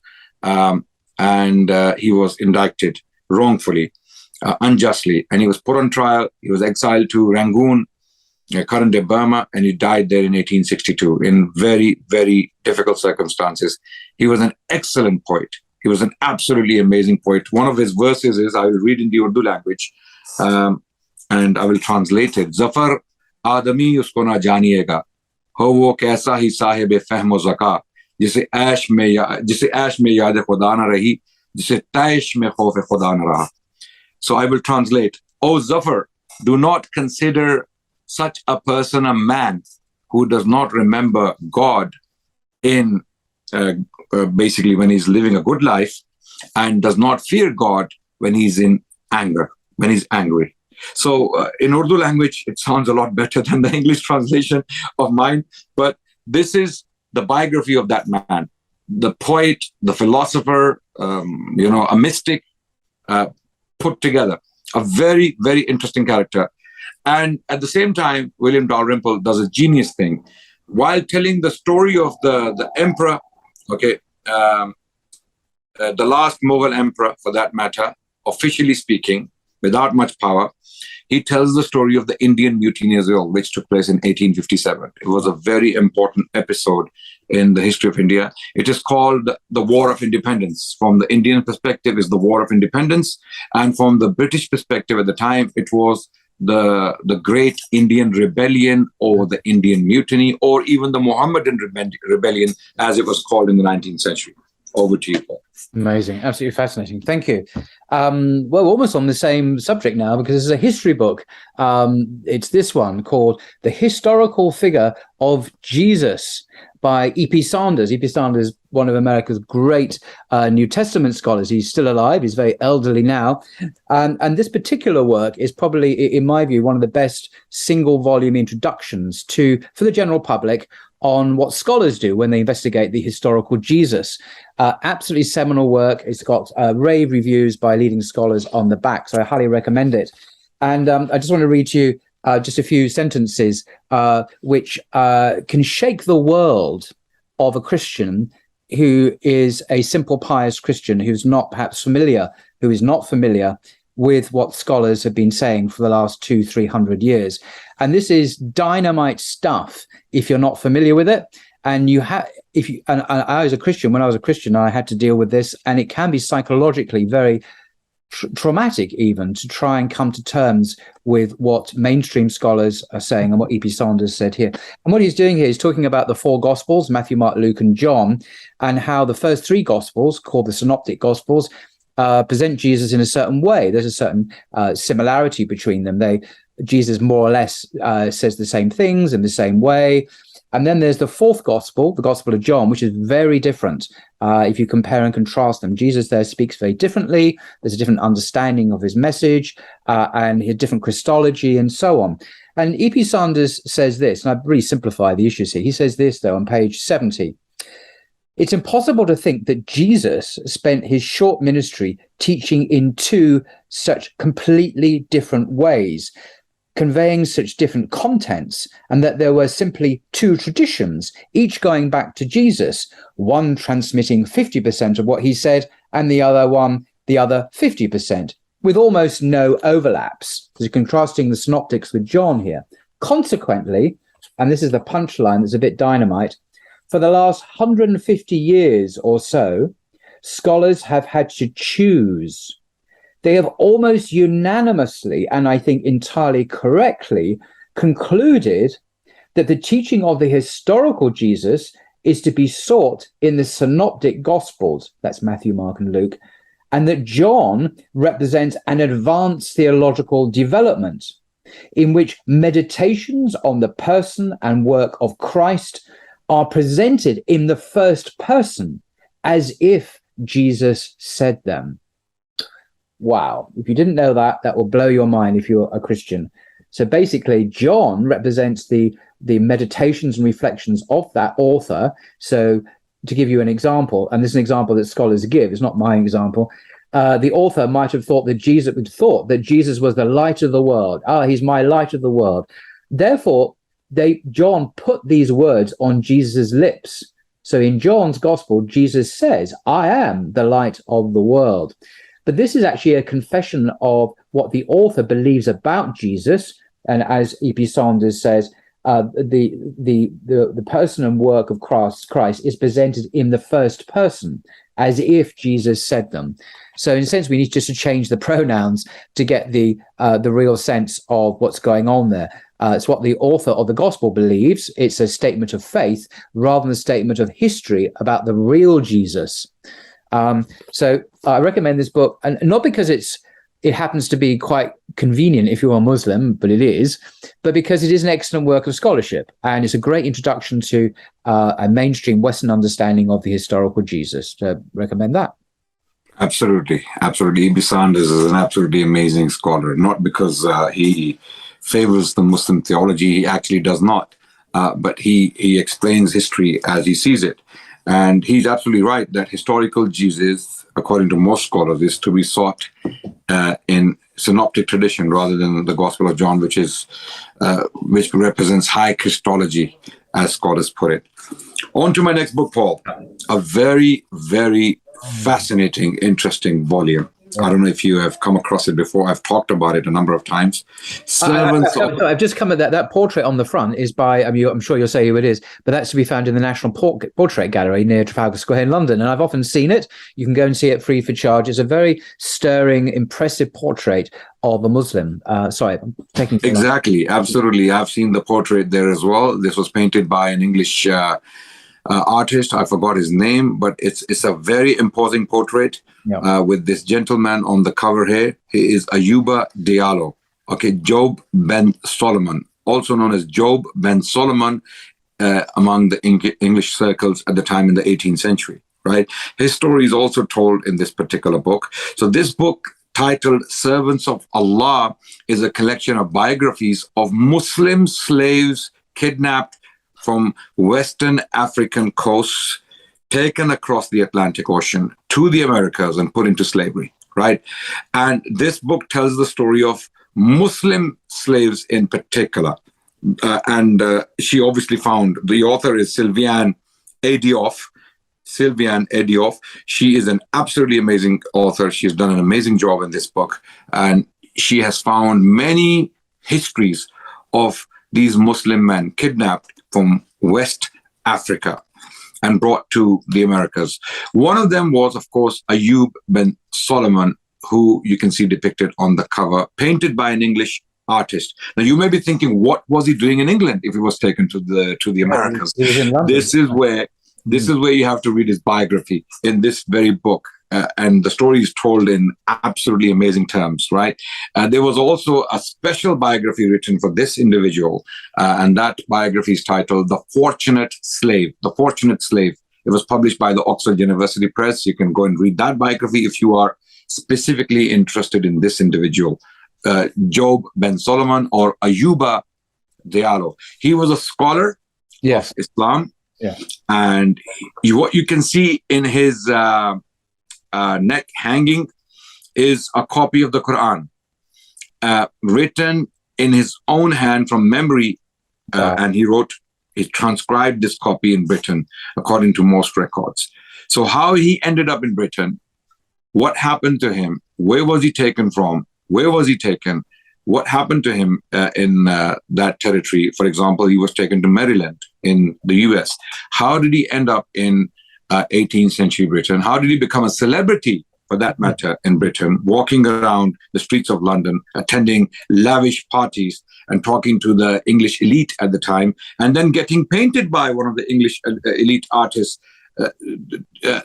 And he was indicted wrongfully, unjustly, and he was put on trial. He was exiled to Rangoon, current-day Burma, and he died there in 1862 in very, very difficult circumstances. He was an excellent poet. He was an absolutely amazing poet. One of his verses is, I will read in the Urdu language, and I will translate it. Zafar आदमी उसको ना जानिएगा, हो वो कैसा ही साहिब फहम ज़का, जिसे ऐश में याद खुदा न रही, जिसे तैश में खौफ खुदा न रहा. So I will translate. O Zafar, do not consider such a person a man who does not remember God in basically when he's living a good life, and does not fear God when he's in anger, when he's angry. So in Urdu language, it sounds a lot better than the English translation of mine. But this is the biography of that man, the poet, the philosopher, a mystic, put together. A very, very interesting character. And at the same time, William Dalrymple does a genius thing. While telling the story of the emperor, okay, the last Mughal emperor, for that matter, officially speaking, without much power, he tells the story of the Indian Mutiny as well, which took place in 1857. It was a very important episode in the history of India. It is called the War of Independence. From the Indian perspective, it's the War of Independence. And from the British perspective at the time, it was the Great Indian Rebellion, or the Indian Mutiny, or even the Mohammedan Rebellion, as it was called in the 19th century. Over to you, Paul. Amazing. Absolutely fascinating. Thank you. Well, almost on the same subject now, because this is a history book. It's this one called The Historical Figure of Jesus by E.P. Sanders. E.P. Sanders is one of America's great New Testament scholars. He's still alive. He's very elderly now. And this particular work is probably, in my view, one of the best single volume introductions for the general public on what scholars do when they investigate the historical Jesus. Absolutely seminal work. It's got rave reviews by leading scholars on the back, so I highly recommend it. And I just want to read to you just a few sentences which can shake the world of a Christian who is a simple, pious Christian who's not perhaps familiar, who is not familiar with what scholars have been saying for the last 200-300 years. And this is dynamite stuff if you're not familiar with it. And I was a Christian, when I was a Christian, I had to deal with this, and it can be psychologically very traumatic even to try and come to terms with what mainstream scholars are saying and what E.P. Sanders said here. And what he's doing here is talking about the four Gospels, Matthew, Mark, Luke, and John, and how the first three Gospels, called the Synoptic Gospels, present Jesus in a certain way. There's a certain similarity between them. Jesus more or less says the same things in the same way. And then there's the fourth gospel, the Gospel of John, which is very different. If you compare and contrast them, Jesus there speaks very differently. There's a different understanding of his message and a different Christology and so on. And E.P. Sanders says this, and I really simplify the issues here. He says this, though, on page 70. It's impossible to think that Jesus spent his short ministry teaching in two such completely different ways, conveying such different contents, and that there were simply two traditions, each going back to Jesus, one transmitting 50% of what he said, and the other 50%, with almost no overlaps. So contrasting the synoptics with John here. Consequently, and this is the punchline that's a bit dynamite, for the last 150 years or so, scholars have had to choose. They have almost unanimously, and I think entirely correctly, concluded that the teaching of the historical Jesus is to be sought in the synoptic gospels, that's Matthew, Mark, and Luke, and that John represents an advanced theological development in which meditations on the person and work of Christ are presented in the first person as if Jesus said them. Wow. If you didn't know that, that will blow your mind if you're a Christian. So basically, John represents the meditations and reflections of that author. So to give you an example, and this is an example that scholars give, it's not my example, the author might have thought that Jesus was the light of the world. He's my light of the world. Therefore, John put these words on Jesus' lips. So in John's gospel, Jesus says, I am the light of the world. But this is actually a confession of what the author believes about Jesus. And as E.P. Sanders says, the person and work of Christ is presented in the first person, as if Jesus said them. So in a sense, we need just to change the pronouns to get the real sense of what's going on there. It's what the author of the gospel believes. It's a statement of faith rather than a statement of history about the real Jesus. So I recommend this book, and not because it happens to be quite convenient if you're a Muslim, but it is, but because it is an excellent work of scholarship, and it's a great introduction to a mainstream Western understanding of the historical Jesus. So recommend that. Absolutely. E.B. Sanders is an absolutely amazing scholar, not because he favors the Muslim theology. He actually does not, but he explains history as he sees it. And he's absolutely right that historical Jesus, according to most scholars, is to be sought in synoptic tradition rather than the Gospel of John, which represents high Christology, as scholars put it. On to my next book, Paul. A very, very fascinating, interesting volume. I don't know if you have come across it before. I've talked about it a number of times. I've just come at that portrait on the front is by, I'm sure you'll say who it is, but that's to be found in the National Portrait Gallery near Trafalgar Square in London. And I've often seen it. You can go and see it free for charge. It's a very stirring, impressive portrait of a Muslim. Sorry, I'm taking... Exactly. Absolutely. I've seen the portrait there as well. This was painted by an English artist. I forgot his name, but it's a very imposing portrait. Yeah. With this gentleman on the cover here. He is Ayuba Diallo. Okay, Job ben Solomon, also known as Job ben Solomon among the English circles at the time in the 18th century, right? His story is also told in this particular book. So this book, titled Servants of Allah, is a collection of biographies of Muslim slaves kidnapped from Western African coasts, taken across the Atlantic Ocean to the Americas and put into slavery, right? And this book tells the story of Muslim slaves in particular. She obviously found, the author is Sylviane Adioff. She is an absolutely amazing author. She's done an amazing job in this book. And she has found many histories of these Muslim men kidnapped from West Africa and brought to the Americas. One of them was, of course, Ayub ben Solomon, who you can see depicted on the cover, painted by an English artist. Now you may be thinking, what was he doing in England if he was taken to the Americas? He was in London. This is where you have to read his biography in this very book. And the story is told in absolutely amazing terms, right? There was also a special biography written for this individual, and that biography is titled The Fortunate Slave. The Fortunate Slave. It was published by the Oxford University Press. You can go and read that biography if you are specifically interested in this individual, Job Ben Solomon, or Ayuba Diallo. He was a scholar of Islam. Yeah. And what you can see in his neck hanging is a copy of the Quran, written in his own hand from memory. And he transcribed this copy in Britain, according to most records. So how he ended up in Britain, what happened to him, where was he taken from, where was he taken, what happened to him in that territory. For example, he was taken to Maryland in the US. How did he end up in 18th century Britain? How did he become a celebrity, for that matter, in Britain, walking around the streets of London, attending lavish parties and talking to the English elite at the time, and then getting painted by one of the English elite artists,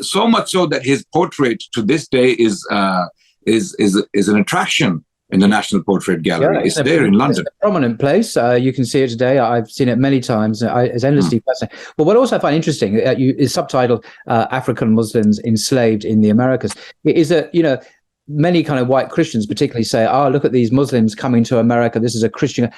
so much so that his portrait to this day is an attraction in the National Portrait Gallery. Yeah, it's there in London. It's a prominent place. You can see it today. I've seen it many times. It's endlessly fascinating. But what also I find interesting is subtitled African Muslims Enslaved in the Americas, is that, many kind of white Christians particularly say, oh, look at these Muslims coming to America. This is a Christian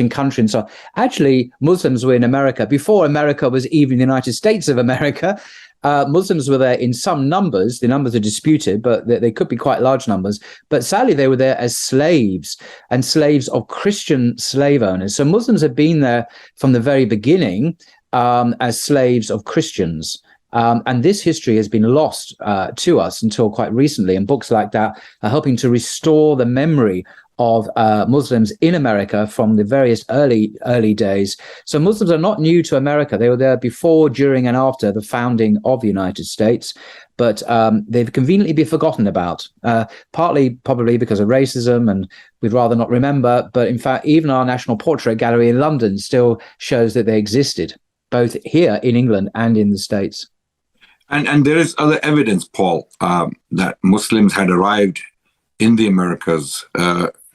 country and so on. Actually, Muslims were in America before America was even the United States of America. Muslims were there in some numbers. The numbers are disputed, but they could be quite large numbers. But sadly, they were there as slaves, and slaves of Christian slave owners. So Muslims have been there from the very beginning as slaves of Christians. And this history has been lost to us until quite recently. And books like that are helping to restore the memory of Muslims in America from the various early days. So Muslims are not new to America. They were there before, during, and after the founding of the United States, but they've conveniently been forgotten about, partly probably because of racism, and we'd rather not remember. But in fact, even our National Portrait Gallery in London still shows that they existed, both here in England and in the States. And there is other evidence, Paul, that Muslims had arrived in the Americas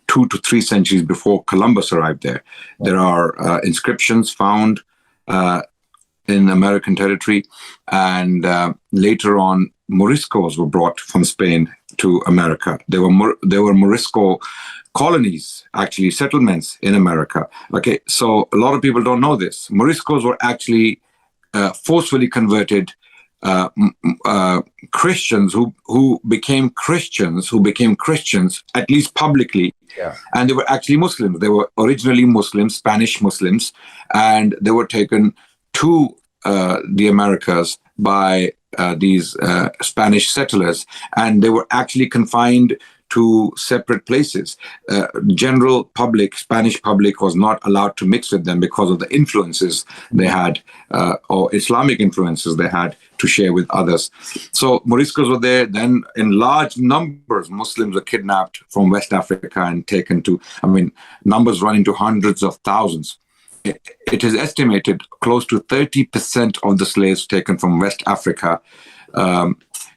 2 to 3 centuries before Columbus arrived there. There are inscriptions found in American territory, and later on, Moriscos were brought from Spain to America. There were Morisco colonies, actually settlements in America. Okay, so a lot of people don't know this. Moriscos were actually forcefully converted Christians who became Christians, at least publicly. Yeah. And they were actually Muslims. They were originally Muslims, Spanish Muslims, and they were taken to the Americas by these Spanish settlers, and they were actually confined to separate places. General public, Spanish public, was not allowed to mix with them because of the influences they had, or Islamic influences they had to share with others. So Moriscos were there. Then in large numbers, Muslims were kidnapped from West Africa and taken to, numbers running to hundreds of thousands. It is estimated close to 30% of the slaves taken from West Africa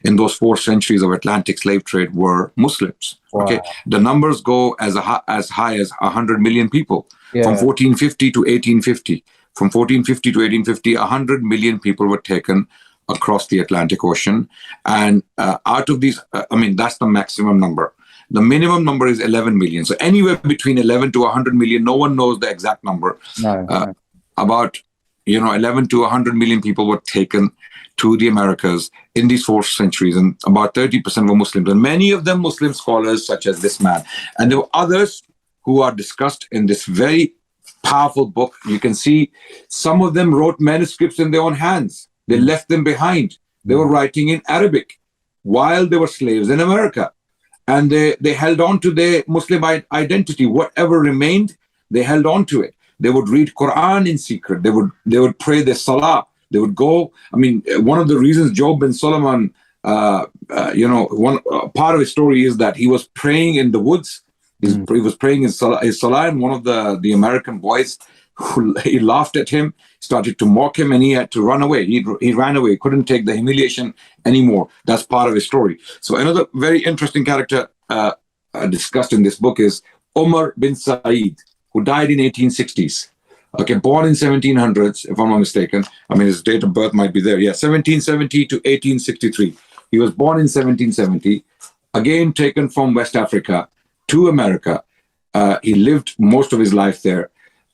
in those 4 centuries of Atlantic slave trade were Muslims. Wow. Okay, the numbers go as high as 100 million people from 1450 to 1850. From 1450 to 1850, 100 million people were taken across the Atlantic Ocean, and out of these, that's the maximum number. The minimum number is 11 million. So anywhere between 11 to 100 million, no one knows the exact number. No. About 11 to 100 million people were taken to the Americas in these 4 centuries, and about 30% were Muslims, and many of them Muslim scholars such as this man. And there were others who are discussed in this very powerful book. You can see some of them wrote manuscripts in their own hands. They left them behind. They were writing in Arabic while they were slaves in America. And they held on to their Muslim identity. Whatever remained, they held on to it. They would read Quran in secret. They would pray their salah. They would go. One of the reasons Job Ben Solomon one part of his story is that he was praying in the woods. He was praying his salah, and one of the American boys, he laughed at him, started to mock him, and he had to run away. He ran away, couldn't take the humiliation anymore. That's part of his story. So another very interesting character discussed in this book is Omar bin Said, who died in 1860s. Okay, born in 1700s, if I'm not mistaken. I mean, his date of birth might be there. Yeah, 1770 to 1863. He was born in 1770, again taken from West Africa to America. He lived most of his life there.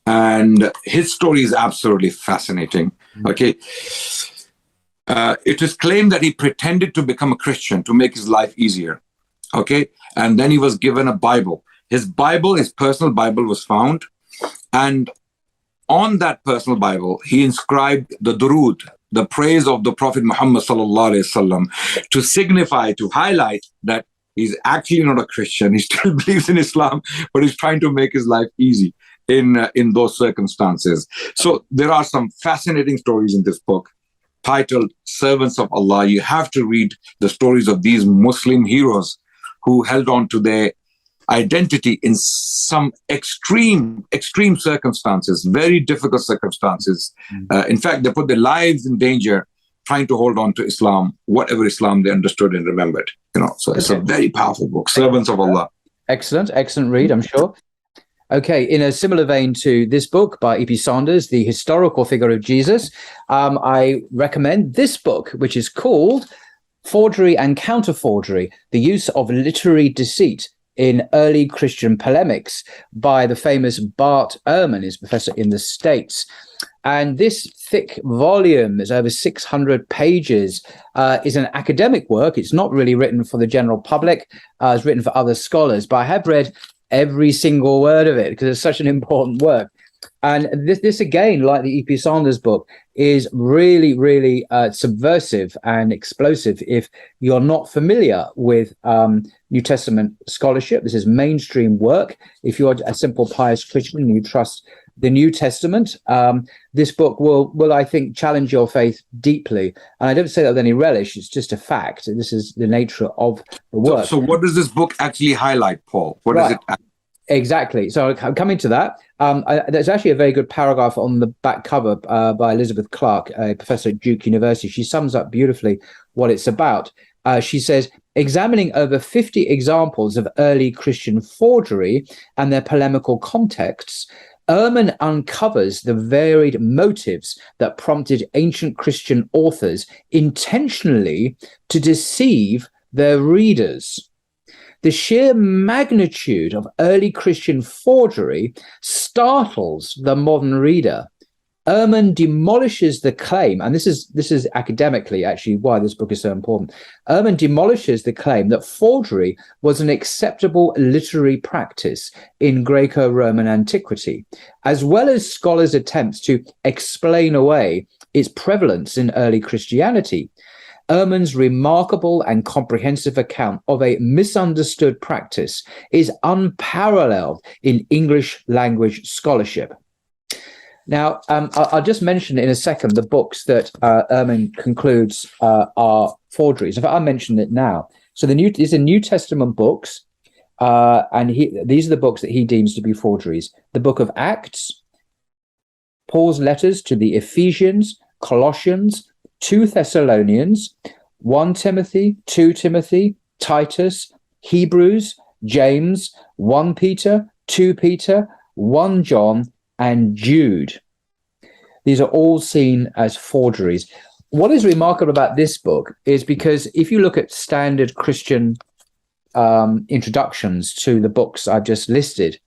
And his story is absolutely fascinating. Okay. It is claimed that he pretended to become a Christian to make his life easier. Okay. And then he was given a Bible. His Bible, his personal Bible, was found. And on that personal Bible, he inscribed the Durood, the praise of the Prophet Muhammad sallallahu alaihi wasallam, to signify, to highlight that he's actually not a Christian. He still believes in Islam, but he's trying to make his life easy in those circumstances. So there are some fascinating stories in this book titled Servants of Allah. You have to read the stories of these Muslim heroes who held on to their identity in some extreme circumstances, very difficult circumstances. In fact, they put their lives in danger trying to hold on to Islam, whatever Islam they understood and remembered. So it's a very powerful book, Servants of Allah. Excellent read, I'm sure. Okay, in a similar vein to this book by E.P. Saunders, The Historical Figure of Jesus, I recommend this book, which is called Forgery and Counterforgery, The Use of Literary Deceit in Early Christian Polemics, by the famous Bart Ehrman, is professor in the States. And this thick volume is over 600 pages, is an academic work. It's not really written for the general public. It's written for other scholars, but I have read every single word of it because it's such an important work. And this again, like the E.P. Saunders book, is really, really subversive and explosive if you're not familiar with New Testament scholarship. This is mainstream work. If you're a simple pious Christian and you trust the New Testament, this book will, I think, challenge your faith deeply. And I don't say that with any relish. It's just a fact. This is the nature of the work. So what does this book actually highlight, Paul? What does it? Exactly. So I'm coming to that. There's actually a very good paragraph on the back cover by Elizabeth Clark, a professor at Duke University. She sums up beautifully what it's about. She says, examining over 50 examples of early Christian forgery and their polemical contexts, Ehrman uncovers the varied motives that prompted ancient Christian authors intentionally to deceive their readers. The sheer magnitude of early Christian forgery startles the modern reader. Ehrman demolishes the claim, and this is academically actually why this book is so important. Ehrman demolishes the claim that forgery was an acceptable literary practice in Greco-Roman antiquity, as well as scholars' attempts to explain away its prevalence in early Christianity. Ehrman's remarkable and comprehensive account of a misunderstood practice is unparalleled in English language scholarship. Now, I'll just mention in a second the books that Ehrman concludes are forgeries. In fact, I'll mention it now. So these are New Testament books, and these are the books that he deems to be forgeries. The book of Acts, Paul's letters to the Ephesians, Colossians, 2 Thessalonians, 1 Timothy, 2 Timothy, Titus, Hebrews, James, 1 Peter, 2 Peter, 1 John, and Jude. These are all seen as forgeries. What is remarkable about this book is because if you look at standard Christian introductions to the books I've just listed,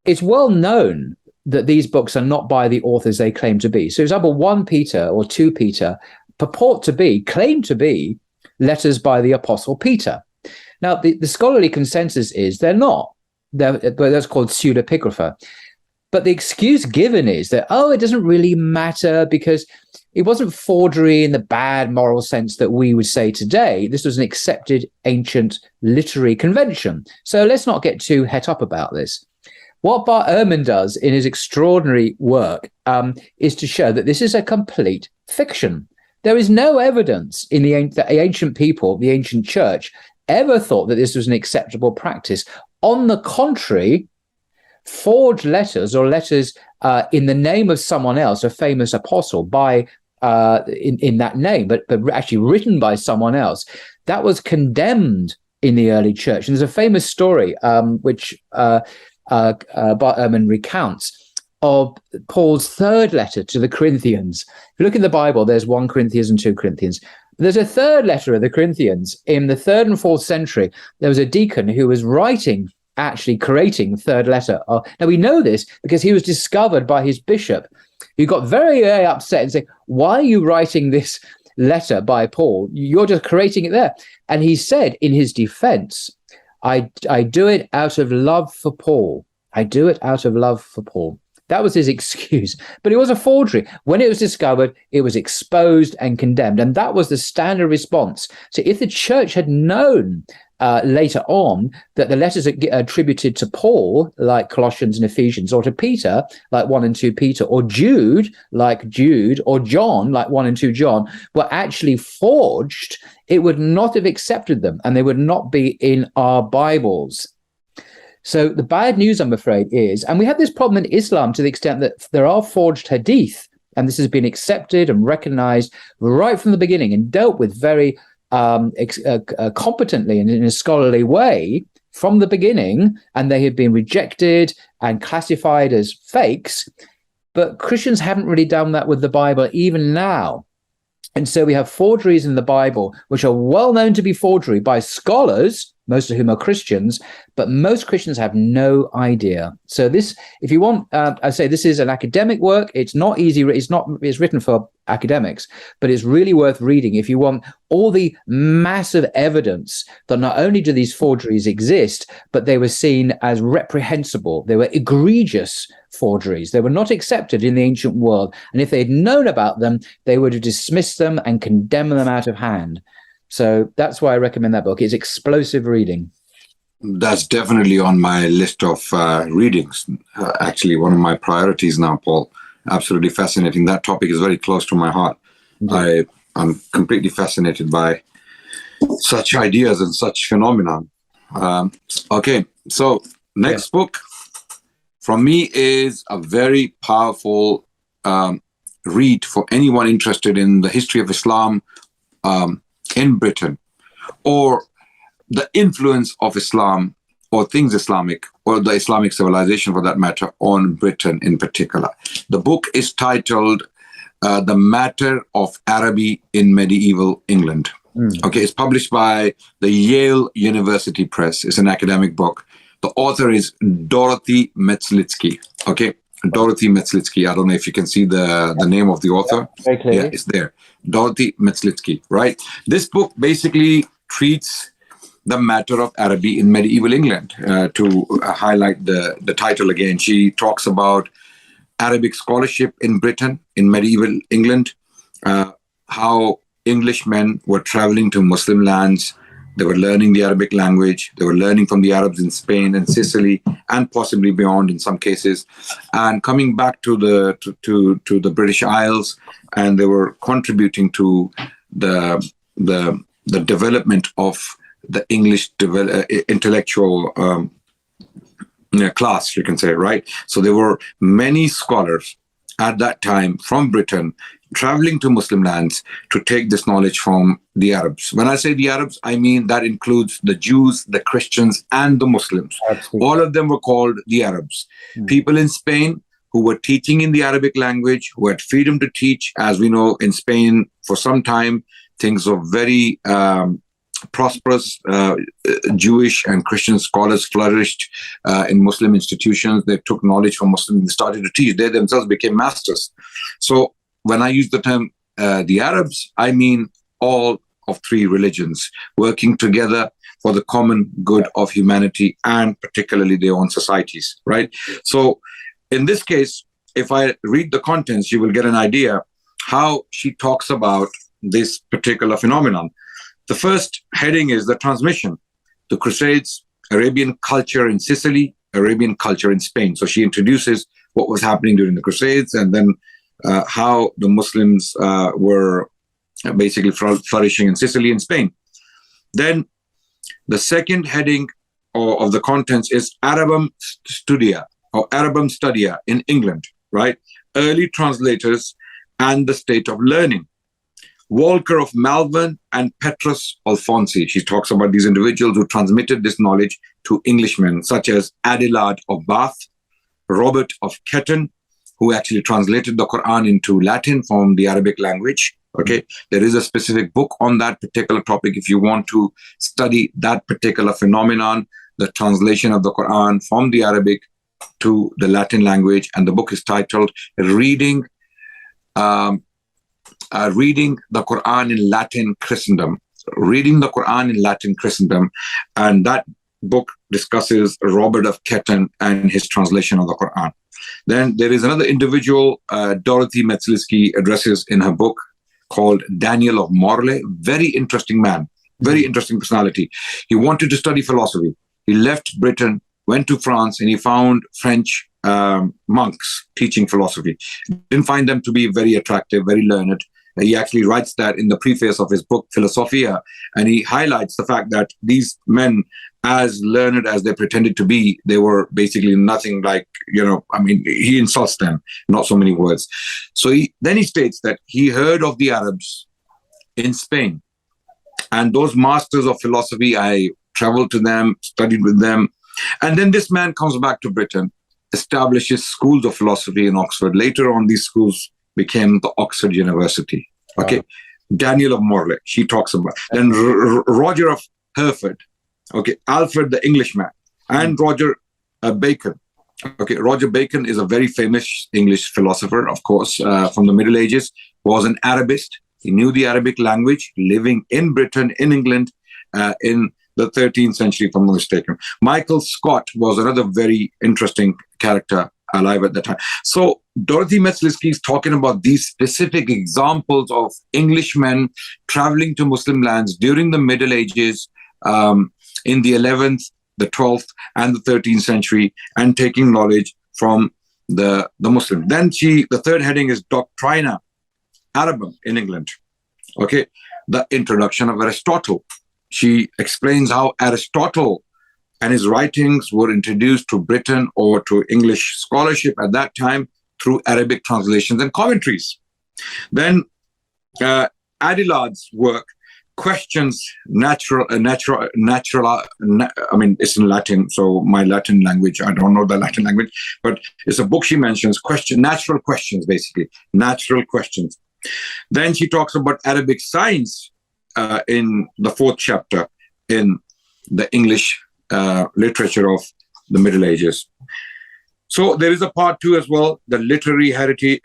it's well known that these books are not by the authors they claim to be. So, for example, 1 Peter or 2 Peter claim to be letters by the Apostle Peter. Now, the scholarly consensus is they're not. That's called pseudepigrapha. But the excuse given is that, it doesn't really matter because it wasn't forgery in the bad moral sense that we would say today. This was an accepted ancient literary convention. So let's not get too het up about this. What Bart Ehrman does in his extraordinary work is to show that this is a complete fiction. There is no evidence in the ancient people, the ancient church, ever thought that this was an acceptable practice. On the contrary, forged letters or letters in the name of someone else, a famous apostle, by in that name, but actually written by someone else, that was condemned in the early church. And there's a famous story which Bart Ehrman recounts of Paul's third letter to the Corinthians. If you look in the Bible, there's 1 Corinthians and 2 Corinthians. There's a third letter of the Corinthians. In the 3rd and 4th century, there was a deacon who was actually creating the third letter. Now, we know this because he was discovered by his bishop, who got very, very upset and said, why are you writing this letter by Paul? You're just creating it there. And he said in his defense, I do it out of love for Paul. I do it out of love for Paul. That was his excuse. But it was a forgery. When it was discovered, it was exposed and condemned. And that was the standard response. So if the church had known later on that the letters are attributed to Paul, like Colossians and Ephesians, or to Peter, like 1 and 2 Peter, or Jude, like Jude, or John, like 1 and 2 John, were actually forged, it would not have accepted them, and they would not be in our Bibles. So the bad news, I'm afraid, is, and we have this problem in Islam to the extent that there are forged hadith, and this has been accepted and recognized right from the beginning and dealt with very competently and in a scholarly way from the beginning, and they have been rejected and classified as fakes. But Christians haven't really done that with the Bible even now. And so we have forgeries in the Bible, which are well known to be forgery by scholars, most of whom are Christians, but most Christians have no idea. So this, if you want, I say this is an academic work. It's not easy. It's written for academics, but it's really worth reading if you want all the massive evidence that not only do these forgeries exist, but they were seen as reprehensible. They were egregious forgeries. They were not accepted in the ancient world. And if they'd known about them, they would have dismissed them and condemned them out of hand. So that's why I recommend that book. It's explosive reading. That's definitely on my list of readings. Actually, one of my priorities now, Paul. Absolutely fascinating. That topic is very close to my heart. I'm completely fascinated by such ideas and such phenomenon. Okay, so next book from me is a very powerful read for anyone interested in the history of Islam in Britain, or the influence of Islam or things Islamic, or the Islamic civilization for that matter, on Britain in particular. The book is titled The Matter of Araby in Medieval England. Okay, it's published by the Yale University Press. It's an academic book. The author is Dorothy Metzlitsky. Okay, Dorothy Metzlitsky. I don't know if you can see the name of the author. Very clearly. Yeah, it's there. Dorothy Metzlitsky, right? This book basically treats the matter of Araby in medieval England. To highlight the title again, she talks about Arabic scholarship in Britain, in medieval England, how Englishmen were traveling to Muslim lands. They were learning the Arabic language. They were learning from the Arabs in Spain and Sicily, and possibly beyond in some cases, and coming back to the British Isles, and they were contributing to the development of the English intellectual class, you can say, right? So there were many scholars at that time from Britain traveling to Muslim lands to take this knowledge from the Arabs. When I say the Arabs, I mean that includes the Jews, the Christians, and the Muslims. Absolutely. All of them were called the Arabs. People in Spain who were teaching in the Arabic language, who had freedom to teach. As we know, in Spain, for some time, things were very prosperous. Jewish and Christian scholars flourished in Muslim institutions. They took knowledge from Muslims and started to teach. They themselves became masters. So when I use the term the Arabs, I mean all of three religions working together for the common good of humanity, and particularly their own societies, right? So in this case, if I read the contents, you will get an idea how she talks about this particular phenomenon. The first heading is the transmission, the Crusades, Arabian culture in Sicily, Arabian culture in Spain. So she introduces what was happening during the Crusades, and then how the Muslims were basically flourishing in Sicily and Spain. Then the second heading of the contents is Arabum Studia or Arabum Studia in England, right? Early translators and the state of learning. Walker of Malvern and Petrus Alfonsi. She talks about these individuals who transmitted this knowledge to Englishmen, such as Adelard of Bath, Robert of Ketton, who actually translated the Quran into Latin from the Arabic language. Okay, there is a specific book on that particular topic if you want to study that particular phenomenon, the translation of the Quran from the Arabic to the Latin language. And the book is titled Reading the Quran in Latin Christendom. Reading the Quran in Latin Christendom. And that book discusses Robert of Ketton and his translation of the Quran. Then there is another individual, Dorothy Metzlisky addresses in her book called Daniel of Morlaix. Very interesting man, very interesting personality. He wanted to study philosophy. He left Britain, went to France, and he found French monks teaching philosophy. Didn't find them to be very attractive, very learned. He actually writes that in the preface of his book, Philosophia, and he highlights the fact that these men, as learned as they pretended to be, they were basically nothing like, he insults them, not so many words. So then he states that he heard of the Arabs in Spain, and those masters of philosophy, I traveled to them, studied with them. And then this man comes back to Britain, establishes schools of philosophy in Oxford. Later on, these schools became the Oxford University. Okay. Wow. Daniel of Morlaix, she talks about. Then Roger of Hereford. Okay. Alfred the Englishman. And Roger Bacon. Okay. Roger Bacon is a very famous English philosopher, of course, from the Middle Ages, was an Arabist. He knew the Arabic language, living in Britain, in England, in the 13th century, if I'm not mistaken. Michael Scott was another very interesting character alive at the time. So Dorothy Metzlisky is talking about these specific examples of Englishmen traveling to Muslim lands during the Middle Ages, in the 11th, the 12th, and the 13th century, and taking knowledge from the Muslim. Then the third heading is Doctrina Arabum in England. Okay, the introduction of Aristotle. She explains how Aristotle and his writings were introduced to Britain or to English scholarship at that time through Arabic translations and commentaries. Then Adelard's work questions it's in Latin, so my Latin language, I don't know the Latin language, but it's a book she mentions, natural questions, basically, natural questions. Then she talks about Arabic science in the 4th chapter in the English literature of the Middle Ages. So there is a part 2 as well, the literary heritage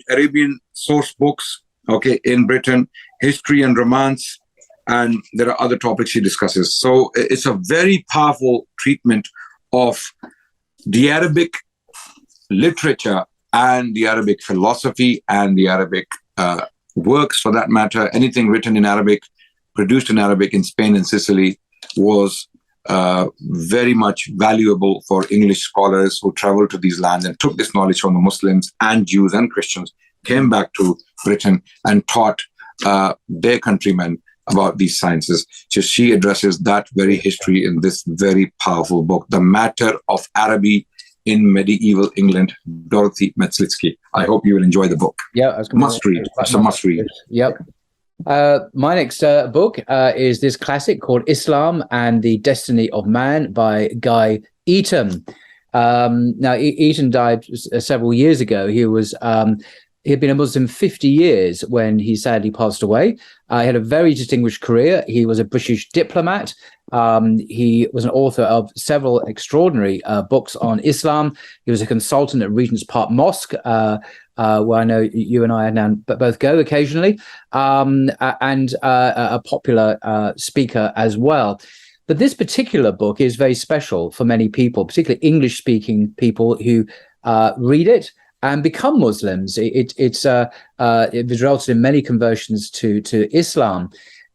Arabian source books, okay, in Britain, history and romance, and there are other topics she discusses. So it's a very powerful treatment of the Arabic literature and the Arabic philosophy and the Arabic works, for that matter. Anything written in Arabic, produced in Arabic in Spain and Sicily was very much valuable for English scholars who traveled to these lands and took this knowledge from the Muslims and Jews and Christians, came back to Britain and taught their countrymen about these sciences. So she addresses that very history in this very powerful book, The Matter of Araby in Medieval England, Dorothy Metzlisky. I hope you will enjoy the book. Yeah, must read. It's a must read. Yep. My next book is this classic called Islam and the Destiny of Man by Guy Eaton. Now, Eaton died several years ago. He had been a Muslim 50 years when he sadly passed away. He had a very distinguished career. He was a British diplomat. He was an author of several extraordinary books on Islam. He was a consultant at Regent's Park Mosque, where I know you and I now both go occasionally, and a popular speaker as well. But this particular book is very special for many people, particularly English-speaking people who read it and become Muslims. It resulted in many conversions to Islam.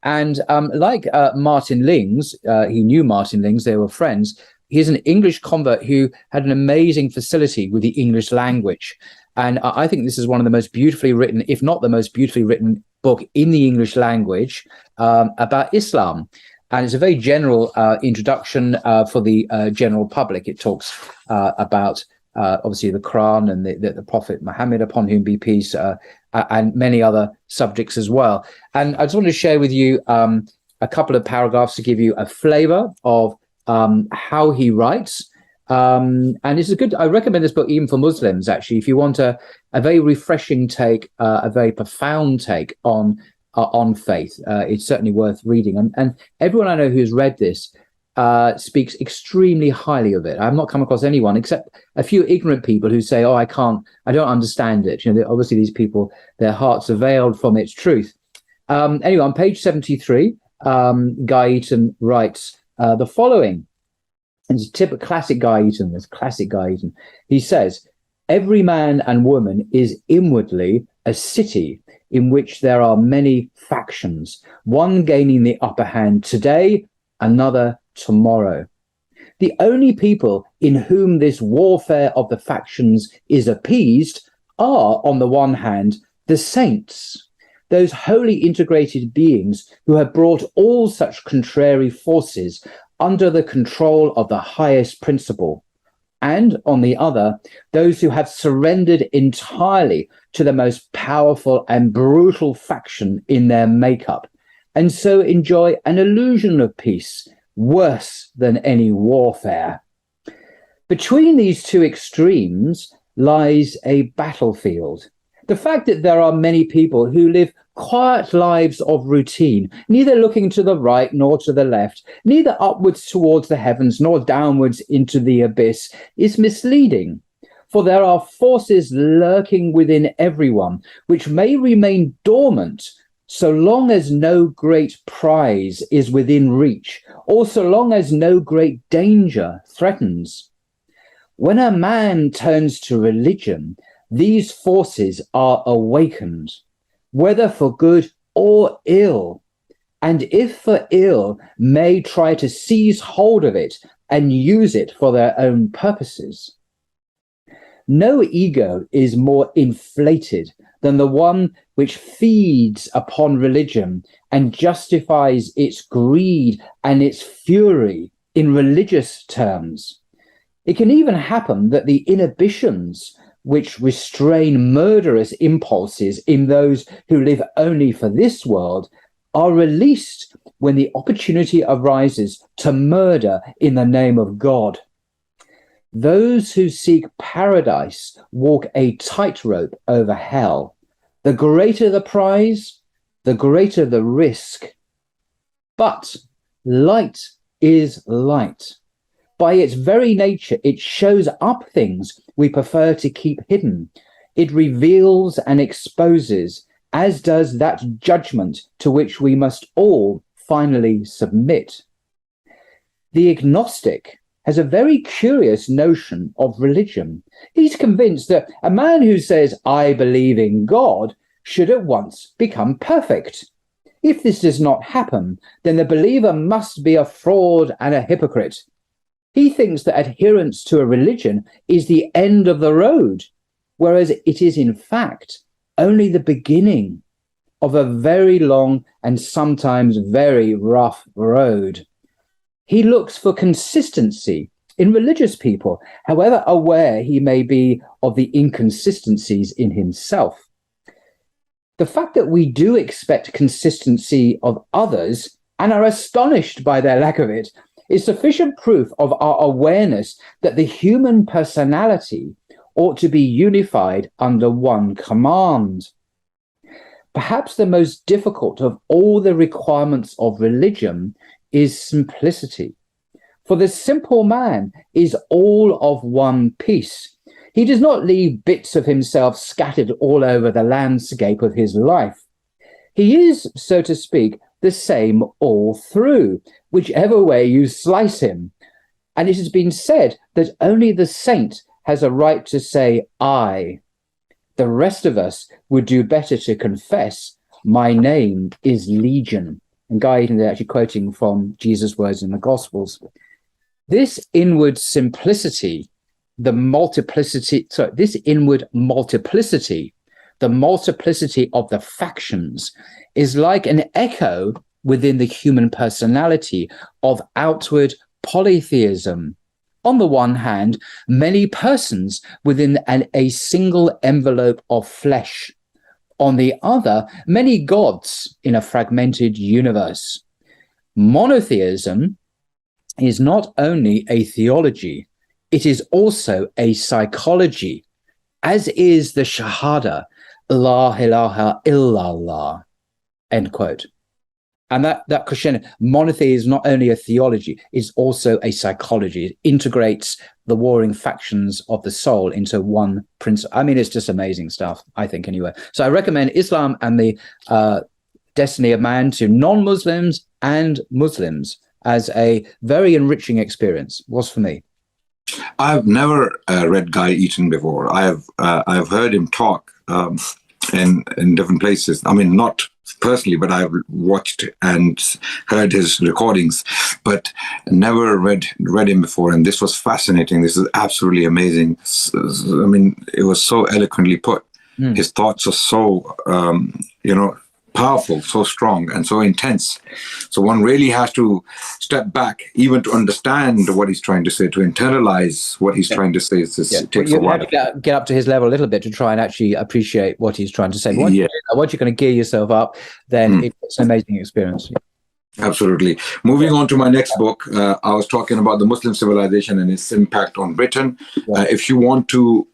And like Martin Lings, he knew Martin Lings, they were friends. He's an English convert who had an amazing facility with the English language. And I think this is one of the most beautifully written, if not the most beautifully written book in the English language about Islam. And it's a very general introduction for the general public. It talks about obviously the Quran and the Prophet Muhammad, upon whom be peace, and many other subjects as well. And I just want to share with you a couple of paragraphs to give you a flavor of how he writes. And it's a good, I recommend this book even for Muslims, actually, if you want a very refreshing take, a very profound take on faith. It's certainly worth reading. And everyone I know who's read this speaks extremely highly of it. I've not come across anyone except a few ignorant people who say, oh, I don't understand it. You know, obviously these people, their hearts are veiled from its truth. Anyway, on page 73, Guy Eaton writes the following. It's a typical classic Guy Eaton. This classic Guy Eaton. He says, every man and woman is inwardly a city in which there are many factions, one gaining the upper hand today, another tomorrow. The only people in whom this warfare of the factions is appeased are, on the one hand, the saints, those wholly integrated beings who have brought all such contrary forces under the control of the highest principle, and on the other, those who have surrendered entirely to the most powerful and brutal faction in their makeup, and so enjoy an illusion of peace worse than any warfare. Between these two extremes lies a battlefield. The fact that there are many people who live quiet lives of routine, neither looking to the right nor to the left, neither upwards towards the heavens nor downwards into the abyss, is misleading. For there are forces lurking within everyone which may remain dormant so long as no great prize is within reach, or so long as no great danger threatens. When a man turns to religion, these forces are awakened, whether for good or ill, and if for ill, may try to seize hold of it and use it for their own purposes. No ego is more inflated than the one which feeds upon religion and justifies its greed and its fury in religious terms. It can even happen that the inhibitions which restrain murderous impulses in those who live only for this world are released when the opportunity arises to murder in the name of God. Those who seek paradise walk a tightrope over hell. The greater the prize, the greater the risk. But light is light. By its very nature, it shows up things we prefer to keep hidden. It reveals and exposes, as does that judgment to which we must all finally submit. The agnostic has a very curious notion of religion. He's convinced that a man who says, I believe in God, should at once become perfect. If this does not happen, then the believer must be a fraud and a hypocrite. He thinks that adherence to a religion is the end of the road, whereas it is in fact only the beginning of a very long and sometimes very rough road. He looks for consistency in religious people, however aware he may be of the inconsistencies in himself. The fact that we do expect consistency of others and are astonished by their lack of it is sufficient proof of our awareness that the human personality ought to be unified under one command. Perhaps the most difficult of all the requirements of religion is simplicity. For the simple man is all of one piece. He does not leave bits of himself scattered all over the landscape of his life. He is, so to speak, the same all through, whichever way you slice him. And it has been said that only the saint has a right to say, I. The rest of us would do better to confess, my name is Legion. And Guy Eaton is actually quoting from Jesus' words in the Gospels. This inward simplicity, this inward multiplicity the multiplicity of the factions is like an echo within the human personality of outward polytheism. On the one hand, many persons within a single envelope of flesh. On the other, many gods in a fragmented universe. Monotheism is not only a theology, it is also a psychology, as is the Shahada, La ilaha illallah, end quote. And that question, monotheism is not only a theology, it's also a psychology. It integrates the warring factions of the soul into one principle. I mean, it's just amazing stuff, I think, anyway. So I recommend Islam and the Destiny of Man to non-Muslims and Muslims as a very enriching experience. Was for me. I've never read Guy Eaton before. I've heard him talk in different places. I mean, not personally, but I've watched and heard his recordings, but never read him before. And this was fascinating. This is absolutely amazing. I mean, it was so eloquently put. His thoughts are so, powerful, so strong, and so intense. So one really has to step back, even to understand what he's trying to say, to internalize what he's trying to say. It takes a while. You have to get up to his level a little bit to try and actually appreciate what he's trying to say. Once you're going to gear yourself up, then it's an amazing experience. Absolutely. Moving on to my next book, I was talking about the Muslim civilization and its impact on Britain. If you want to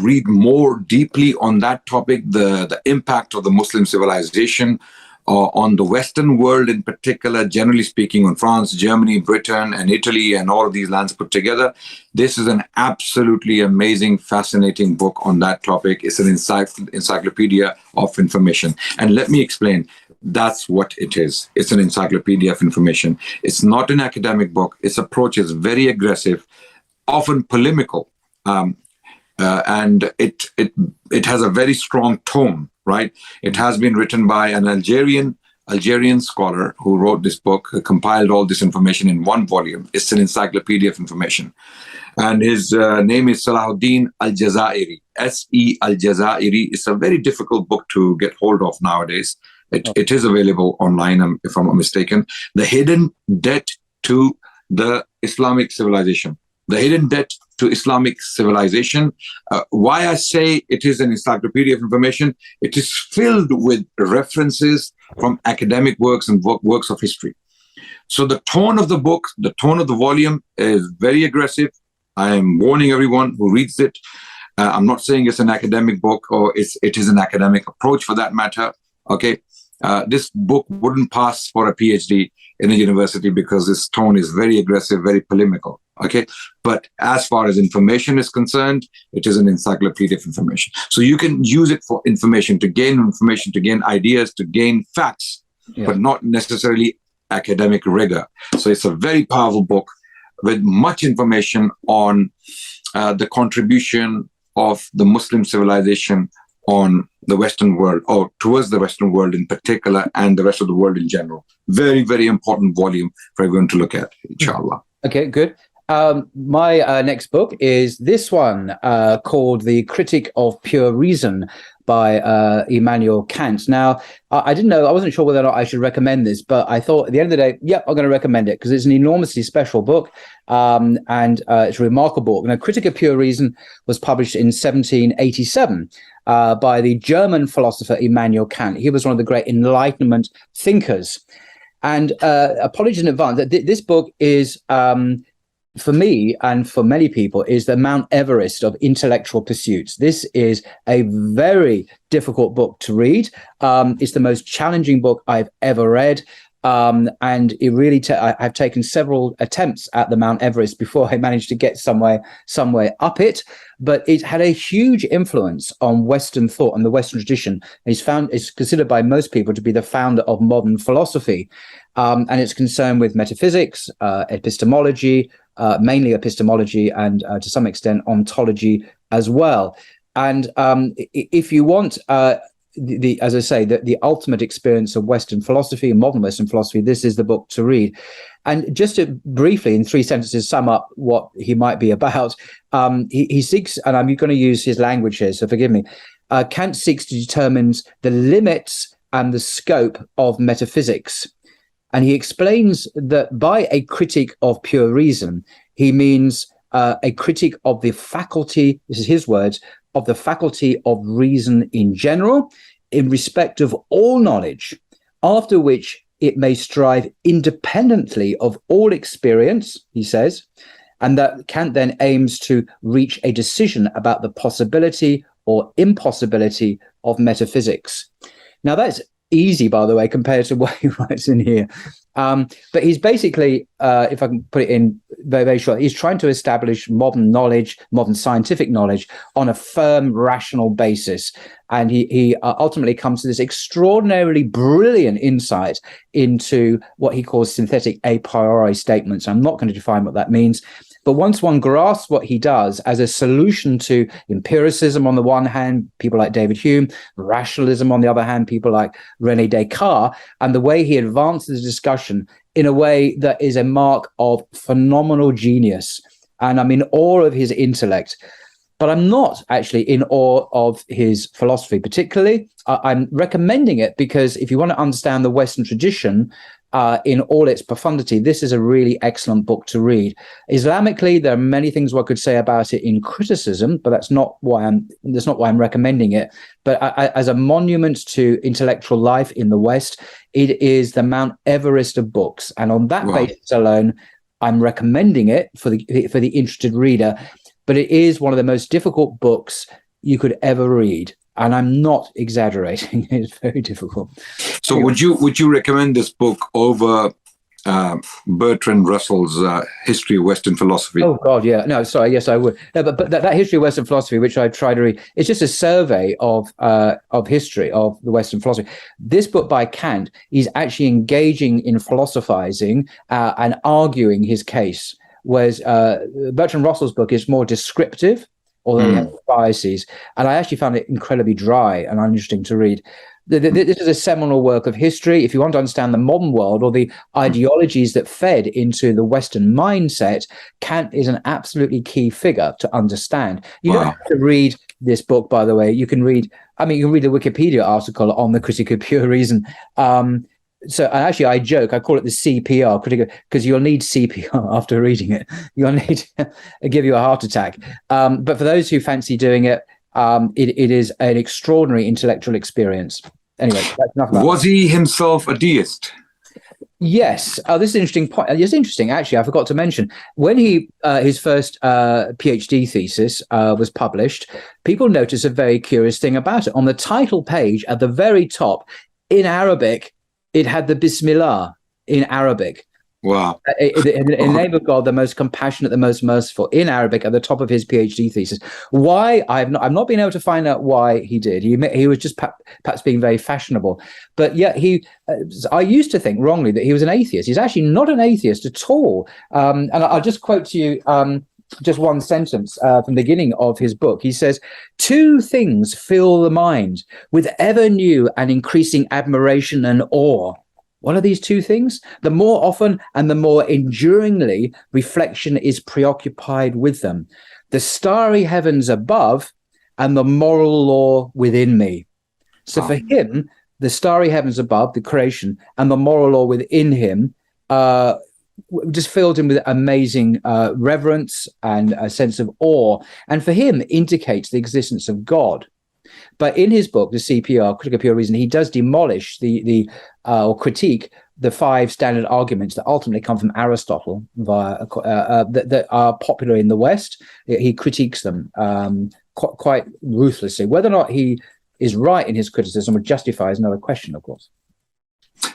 read more deeply on that topic, the impact of the Muslim civilization on the Western world in particular, generally speaking, on France, Germany, Britain, and Italy, and all of these lands put together. This is an absolutely amazing, fascinating book on that topic. It's an encyclopedia of information. And let me explain. That's what it is. It's an encyclopedia of information. It's not an academic book. Its approach is very aggressive, often polemical. And it has a very strong tone, right? It has been written by an Algerian scholar who wrote this book, who compiled all this information in one volume. It's an encyclopedia of information. And his name is Salahuddin Al-Jazairi, S.E. Al-Jazairi. It's a very difficult book to get hold of nowadays. It is available online, if I'm not mistaken. The Hidden Debt to the Islamic Civilization. The Hidden Debt to Islamic Civilization. Why I say it is an encyclopedia of information, it is filled with references from academic works and works of history. So the tone of the book, the tone of the volume is very aggressive. I am warning everyone who reads it. I'm not saying it's an academic book, or it is an academic approach for that matter. Okay. This book wouldn't pass for a PhD in a university because its tone is very aggressive, very polemical. Okay. But as far as information is concerned, it is an encyclopedia of information. So you can use it for information, to gain ideas, to gain facts, but not necessarily academic rigor. So it's a very powerful book with much information on the contribution of the Muslim civilization on the Western world, or towards the Western world in particular, and the rest of the world in general. Very, very important volume for everyone to look at, inshallah. Okay, good. My next book is this one called The Critic of Pure Reason by Immanuel Kant. Now, I didn't know, I wasn't sure whether or not I should recommend this, but I thought at the end of the day, I'm going to recommend it because it's an enormously special book, and it's a remarkable book. Now, Critic of Pure Reason was published in 1787 by the German philosopher Immanuel Kant. He was one of the great Enlightenment thinkers. And apologies in advance, that this book is, for me and for many people, is the Mount Everest of intellectual pursuits. This is a very difficult book to read. It's the most challenging book I've ever read. And it really, I've taken several attempts at the Mount Everest before I managed to get somewhere up it. But it had a huge influence on Western thought and the Western tradition. It's considered by most people to be the founder of modern philosophy. And it's concerned with metaphysics, epistemology, mainly epistemology, and to some extent ontology as well. And if you want as I say, the ultimate experience of Western philosophy, modern Western philosophy, this is the book to read. And just to briefly, in 3 sentences, sum up what he might be about, he seeks, and I'm going to use his language here, so forgive me. Kant seeks to determine the limits and the scope of metaphysics. And he explains that by a critique of pure reason, he means a critique of the faculty, this is his words, of the faculty of reason in general, in respect of all knowledge, after which it may strive independently of all experience, he says, and that Kant then aims to reach a decision about the possibility or impossibility of metaphysics. Now, that's easy, by the way, compared to what he writes in here. But he's basically, if I can put it in very, very short, he's trying to establish modern knowledge, modern scientific knowledge on a firm, rational basis. And he ultimately comes to this extraordinarily brilliant insight into what he calls synthetic a priori statements. I'm not going to define what that means. But once one grasps what he does as a solution to empiricism on the one hand, people like David Hume, rationalism on the other hand, people like René Descartes, and the way he advances the discussion in a way that is a mark of phenomenal genius. And I'm in awe of his intellect. But I'm not actually in awe of his philosophy, particularly. I'm recommending it because if you want to understand the Western tradition in all its profundity, this is a really excellent book to read. Islamically, there are many things one could say about it in criticism, but that's not why I'm recommending it. But as a monument to intellectual life in the West, it is the Mount Everest of books, and on that basis alone, I'm recommending it for the interested reader. But it is one of the most difficult books you could ever read. And I'm not exaggerating. It's very difficult. So would you recommend this book over Bertrand Russell's History of Western Philosophy? Oh, God, yeah. No, sorry. Yes, I would. No, but that History of Western Philosophy, which I try to read, it's just a survey of history of the Western philosophy. This book by Kant is actually engaging in philosophizing and arguing his case, whereas Bertrand Russell's book is more descriptive, although he has biases. And I actually found it incredibly dry and uninteresting to read. This is a seminal work of history. If you want to understand the modern world or the ideologies that fed into the Western mindset, Kant is an absolutely key figure to understand. You don't have to read this book, by the way. You can read the Wikipedia article on the Critique of Pure Reason. So actually, I joke, I call it the CPR, because you'll need CPR after reading it. You'll need to give you a heart attack. But for those who fancy doing it, it is an extraordinary intellectual experience. Anyway, that's enough about Was he himself a deist? Yes. This is an interesting point. It's interesting, actually. I forgot to mention when his first PhD thesis was published, people noticed a very curious thing about it. On the title page at the very top, in Arabic, it had the Bismillah in Arabic. Wow. In the name of God, the most compassionate, the most merciful, in Arabic at the top of his PhD thesis. Why? I've not been able to find out why he did. He was just perhaps being very fashionable. But yeah, I used to think wrongly that he was an atheist. He's actually not an atheist at all. And I'll just quote to you just one sentence from the beginning of his book. He says, "Two things fill the mind with ever new and increasing admiration and awe. What are these two things? The more often and the more enduringly reflection is preoccupied with them. The starry heavens above and the moral law within me." So for him, the starry heavens above, the creation, and the moral law within him just filled him with amazing reverence and a sense of awe. And for him, indicates the existence of God. But in his book, the CPR, Critique of Pure Reason, he does demolish or critique the five standard arguments that ultimately come from Aristotle that are popular in the West. He critiques them quite ruthlessly. Whether or not he is right in his criticism or justifies another question, of course.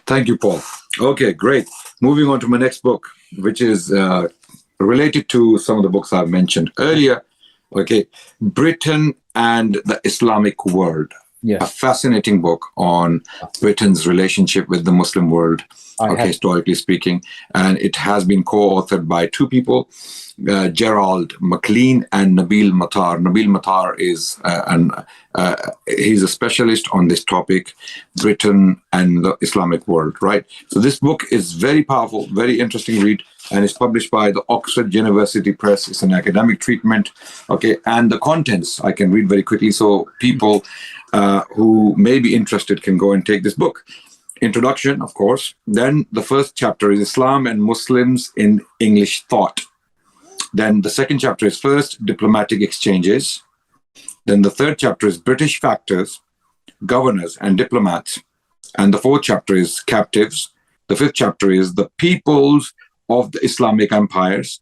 Thank you, Paul. Okay, great. Moving on to my next book, which is related to some of the books I've mentioned earlier. Okay, Britain and the Islamic World A fascinating book on Britain's relationship with the Muslim world, historically speaking. And it has been co-authored by two people, Gerald MacLean and Nabil Matar. Nabil Matar is he's a specialist on this topic, Britain and the Islamic world, right? So this book is very powerful, very interesting read, and it's published by the Oxford University Press. It's an academic treatment, okay? And the contents I can read very quickly, so people who may be interested can go and take this book. Introduction, of course. Then the first chapter is Islam and Muslims in English Thought. Then the second chapter is first diplomatic exchanges. Then the third chapter is British factors, governors and diplomats. And the fourth chapter is captives. The fifth chapter is the peoples of the Islamic empires.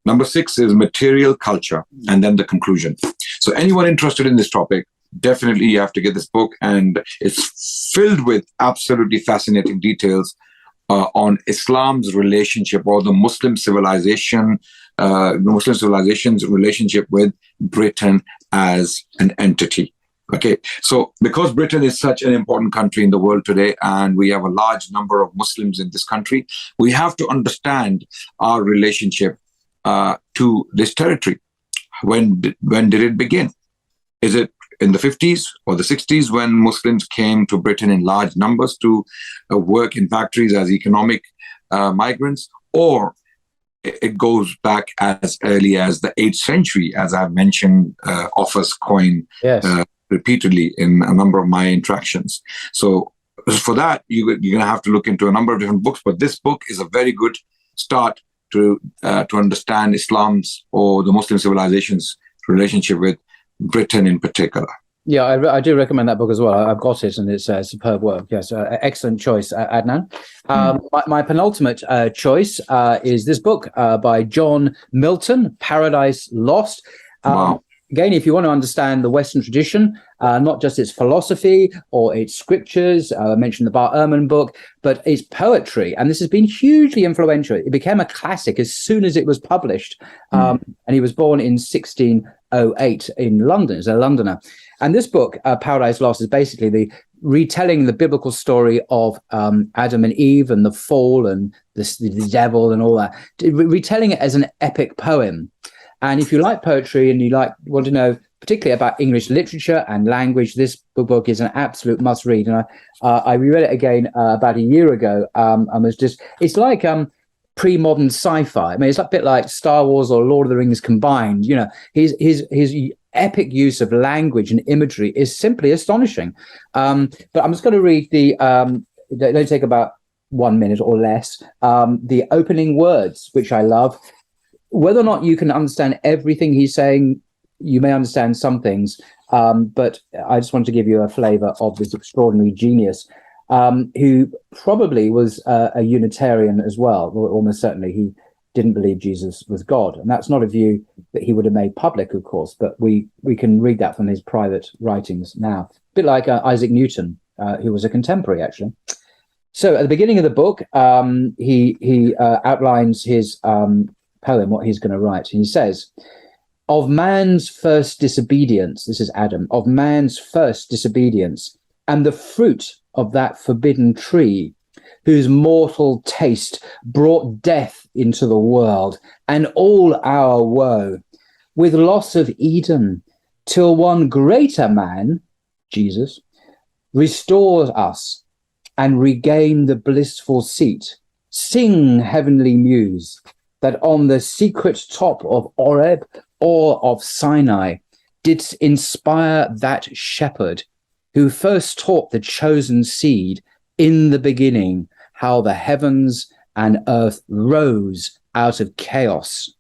Number 6 is material culture. And then the conclusion. So anyone interested in this topic, definitely you have to get this book. And it's filled with absolutely fascinating details on Islam's relationship, or the Muslim civilization, Muslim civilization's relationship with Britain as an entity. Okay, so because Britain is such an important country in the world today, and we have a large number of Muslims in this country, we have to understand our relationship to this territory. When did it begin? Is it in the 50s or the 60s when Muslims came to Britain in large numbers to work in factories as economic migrants? Or it goes back as early as the 8th century, as I've mentioned, offers coin repeatedly in a number of my interactions. So for that, you're going to have to look into a number of different books, but this book is a very good start to understand Islam's or the Muslim civilization's relationship with Britain in particular. Yeah, I do recommend that book as well. I've got it, and it's superb work. Yes, excellent choice, Adnan. My penultimate choice is this book by John Milton, Paradise Lost. Wow. Again, if you want to understand the Western tradition, not just its philosophy or its scriptures, I mentioned the Bar Ehrman book, but its poetry. And this has been hugely influential. It became a classic as soon as it was published. And he was born in 1608 in London, as a Londoner. And this book, Paradise Lost, is basically the retelling the biblical story of Adam and Eve and the fall and the devil and all that, retelling it as an epic poem. And if you like poetry and you want to know particularly about English literature and language, this book is an absolute must read. And I reread it again about a year ago. And it's like pre-modern sci-fi. I mean, it's a bit like Star Wars or Lord of the Rings combined. You know, his epic use of language and imagery is simply astonishing. But I'm just going to read it'll take about 1 minute or less, the opening words, which I love. Whether or not you can understand everything he's saying, you may understand some things, but I just want to give you a flavor of this extraordinary genius, who probably was a Unitarian as well. Almost certainly he didn't believe Jesus was God. And that's not a view that he would have made public, of course, but we can read that from his private writings now. A bit like Isaac Newton, who was a contemporary, actually. So at the beginning of the book, he outlines his poem, what he's going to write. And he says, of man's first disobedience, this is Adam, of man's first disobedience, and the fruit of that forbidden tree, whose mortal taste brought death into the world, and all our woe, with loss of Eden, till one greater man, Jesus, restores us and regain the blissful seat. Sing, heavenly muse, that on the secret top of Oreb or of Sinai didst inspire that shepherd who first taught the chosen seed in the beginning how the heavens and earth rose out of chaos.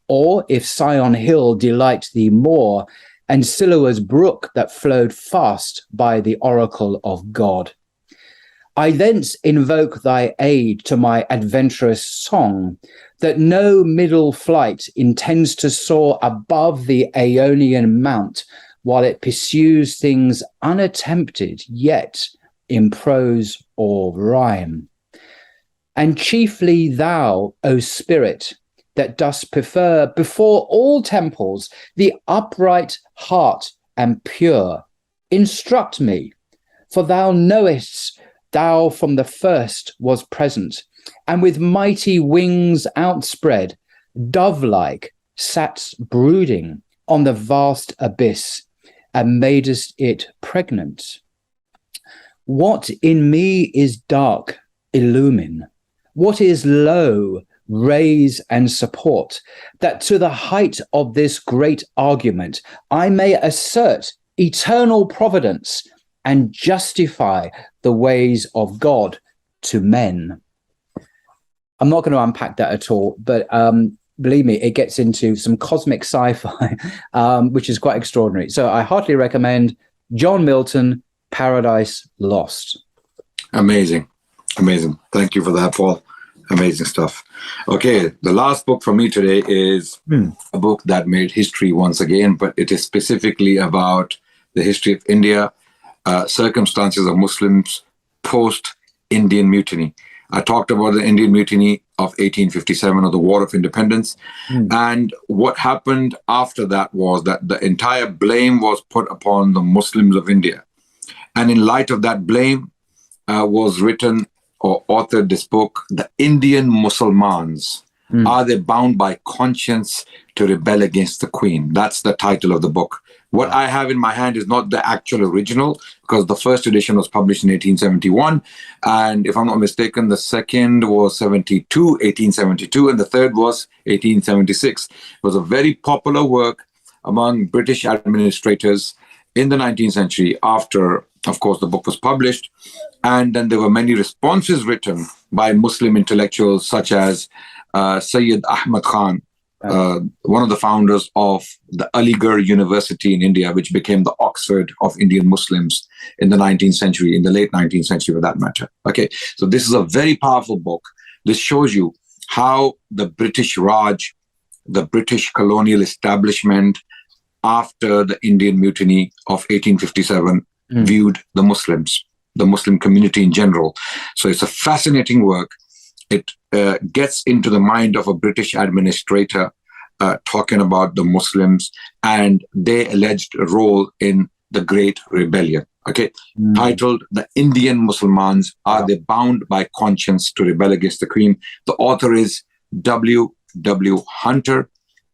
Or if Sion hill delight thee more, and Siloa's brook that flowed fast by the oracle of God, I thence invoke thy aid to my adventurous song, that no middle flight intends to soar above the Aeonian mount, while it pursues things unattempted yet in prose or rhyme. And chiefly thou, O Spirit, that dost prefer before all temples the upright heart and pure, Instruct me, for thou knowest thou from the first was present, and with mighty wings outspread, dove-like satst brooding on the vast abyss, and madest it pregnant. What in me is dark, illumine. What is low, raise and support, that to the height of this great argument I may assert eternal providence and justify the ways of God to men. I'm not going to unpack that at all, but believe me, it gets into some cosmic sci-fi, which is quite extraordinary. So I heartily recommend John Milton, Paradise Lost. Amazing. Thank you for that, Paul. Amazing stuff. Okay, the last book for me today is a book that made history once again, but it is specifically about the history of India, circumstances of Muslims post-Indian Mutiny. I talked about the Indian Mutiny of 1857, or the War of Independence. And what happened after that was that the entire blame was put upon the Muslims of India. And in light of that blame was written or authored this book, The Indian Mussalmans. Are they bound by conscience to rebel against the Queen? That's the title of the book. What I have in my hand is not the actual original, because the first edition was published in 1871. And if I'm not mistaken, the second was 1872, and the third was 1876. It was a very popular work among British administrators in the 19th century after, of course, the book was published. And then there were many responses written by Muslim intellectuals such as Sayyid Ahmad Khan, one of the founders of the Aligarh University in India, which became the Oxford of Indian Muslims in the 19th century, in the late 19th century for that matter. Okay, so this is a very powerful book. This shows you how the British Raj, the British colonial establishment after the Indian Mutiny of 1857 viewed the Muslims, the Muslim community in general. So it's a fascinating work. It gets into the mind of a British administrator talking about the Muslims and their alleged role in the Great Rebellion. Okay, titled The Indian Mussalmans, Are They Bound by Conscience to Rebel Against the Queen? The author is W. Hunter.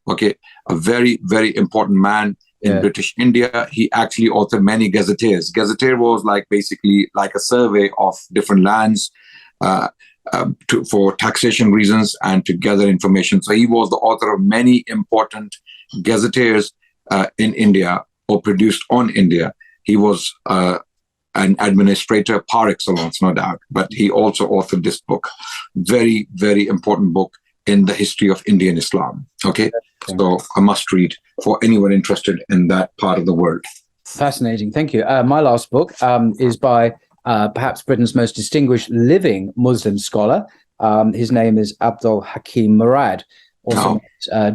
Okay, a very, very important man in British India. He actually authored many gazetteers. Gazetteer was basically like a survey of different lands for taxation reasons and to gather information. So he was the author of many important gazetteers in India, or produced on India. He was an administrator par excellence, no doubt, but he also authored this book. Very, very important book in the history of Indian Islam. Okay, so a must read for anyone interested in that part of the world. Fascinating. Thank you. My last book is by perhaps Britain's most distinguished living Muslim scholar. His name is Abdul Hakim Murad, also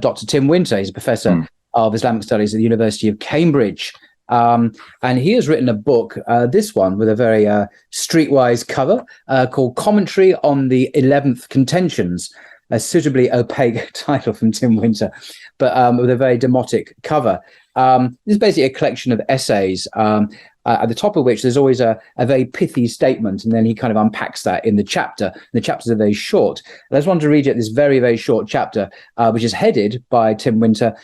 Dr. Tim Winter. He's a professor of Islamic Studies at the University of Cambridge. And he has written a book, this one with a very streetwise cover, called Commentary on the 11th Contentions, a suitably opaque title from Tim Winter, but with a very demotic cover. This is basically a collection of essays, at the top of which there's always a very pithy statement, and then he kind of unpacks that in the chapter. The chapters are very short. And I just wanted to read you this very, very short chapter, which is headed by Tim Winter.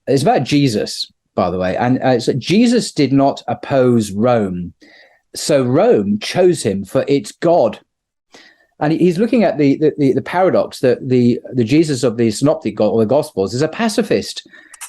It's about Jesus, by the way. And so Jesus did not oppose Rome, so Rome chose him for its God. And he's looking at the paradox that the Jesus of the Synoptic or the Gospels is a pacifist.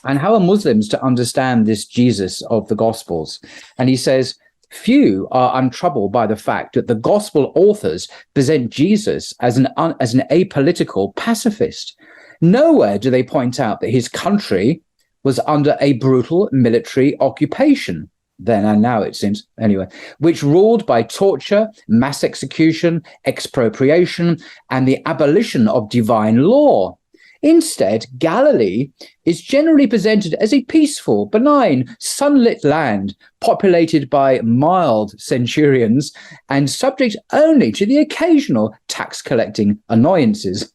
And how are Muslims to understand this Jesus of the Gospels? And he says, few are untroubled by the fact that the Gospel authors present Jesus as an apolitical pacifist. Nowhere do they point out that his country was under a brutal military occupation, then and now it seems, anyway, which ruled by torture, mass execution, expropriation, and the abolition of divine law. Instead, Galilee is generally presented as a peaceful, benign, sunlit land populated by mild centurions and subject only to the occasional tax-collecting annoyances.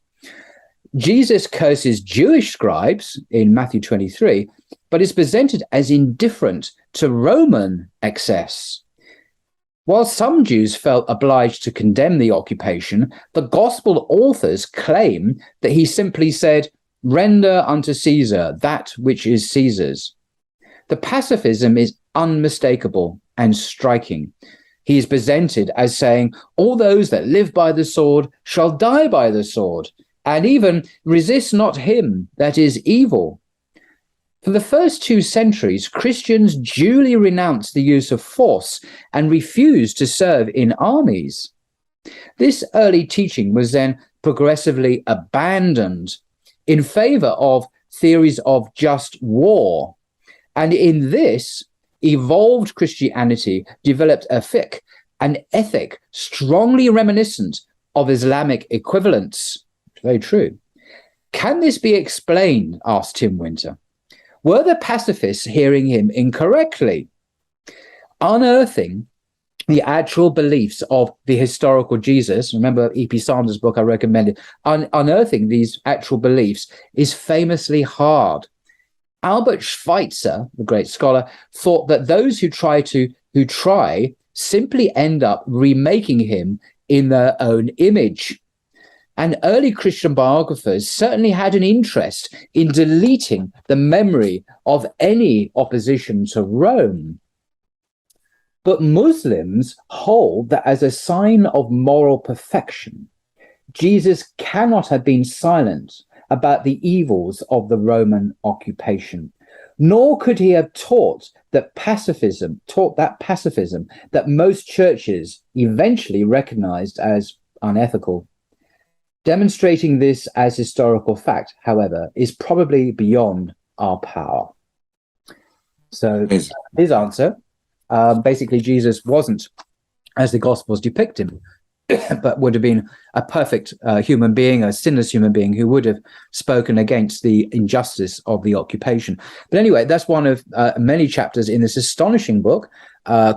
Jesus curses Jewish scribes in Matthew 23, but is presented as indifferent to Roman excess. While some Jews felt obliged to condemn the occupation, the gospel authors claim that he simply said, "Render unto Caesar that which is Caesar's." The pacifism is unmistakable and striking. He is presented as saying, "All those that live by the sword shall die by the sword," and even "resist not him that is evil." For the first 2 centuries, Christians duly renounced the use of force and refused to serve in armies. This early teaching was then progressively abandoned in favor of theories of just war. And in this, evolved Christianity developed a fiqh, an ethic strongly reminiscent of Islamic equivalents. Very true. Can this be explained? Asked Tim Winter. Were the pacifists hearing him incorrectly? Unearthing the actual beliefs of the historical Jesus, remember E.P. Sanders' book I recommended, unearthing these actual beliefs is famously hard. Albert Schweitzer, the great scholar, thought that those who try simply end up remaking him in their own image. And early Christian biographers certainly had an interest in deleting the memory of any opposition to Rome. But Muslims hold that as a sign of moral perfection, Jesus cannot have been silent about the evils of the Roman occupation, nor could he have taught that pacifism that most churches eventually recognized as unethical. Demonstrating this as historical fact, however, is probably beyond our power. So his answer, basically Jesus wasn't as the Gospels depict him, but would have been a perfect human being, a sinless human being who would have spoken against the injustice of the occupation. But anyway, that's one of many chapters in this astonishing book,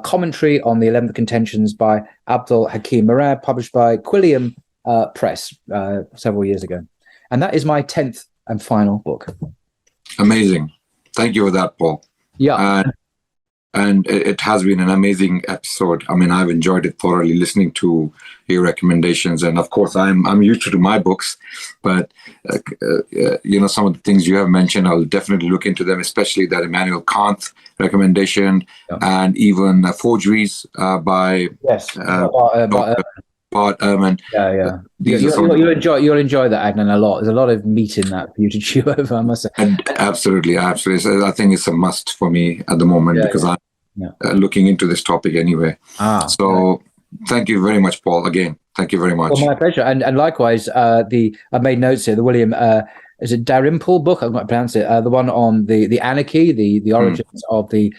Commentary on the 11th Contentions by Abdul Hakim Murad, published by Quilliam Press several years ago. And that is my 10th and final book. Amazing. Thank you for that, Paul. Yeah. And it has been an amazing episode. I mean, I've enjoyed it thoroughly, listening to your recommendations. And of course, I'm used to my books, but some of the things you have mentioned, I'll definitely look into them, especially that Immanuel Kant recommendation, and even Forgeries by Bart Ehrman. You'll enjoy that, Adnan, a lot. There's a lot of meat in that for you to chew over, I must say. Absolutely. I think it's a must for me at the moment, because I'm looking into this topic anyway. Thank you very much, Paul. Again, thank you very much. Well, my pleasure. And likewise, I made notes here. The William is it Dalrymple book? I'm not pronounce it. The one on the anarchy, the origins of the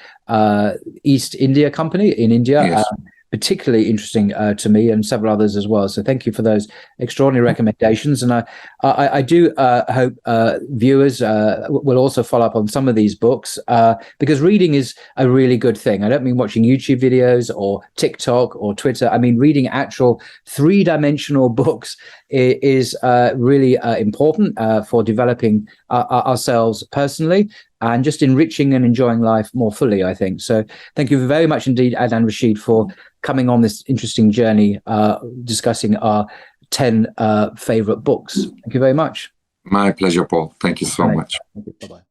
East India Company in India. Yes. Particularly interesting to me and several others as well. So thank you for those extraordinary recommendations. And I do hope viewers will also follow up on some of these books, because reading is a really good thing. I don't mean watching YouTube videos or TikTok or Twitter. I mean reading actual 3-dimensional books is really important for developing ourselves personally, and just enriching and enjoying life more fully, I think. So thank you very much indeed, Adnan Rashid, for coming on this interesting journey, discussing our 10 favorite books. Thank you very much. My pleasure, Paul. Thank you so much. Thank you. Bye-bye.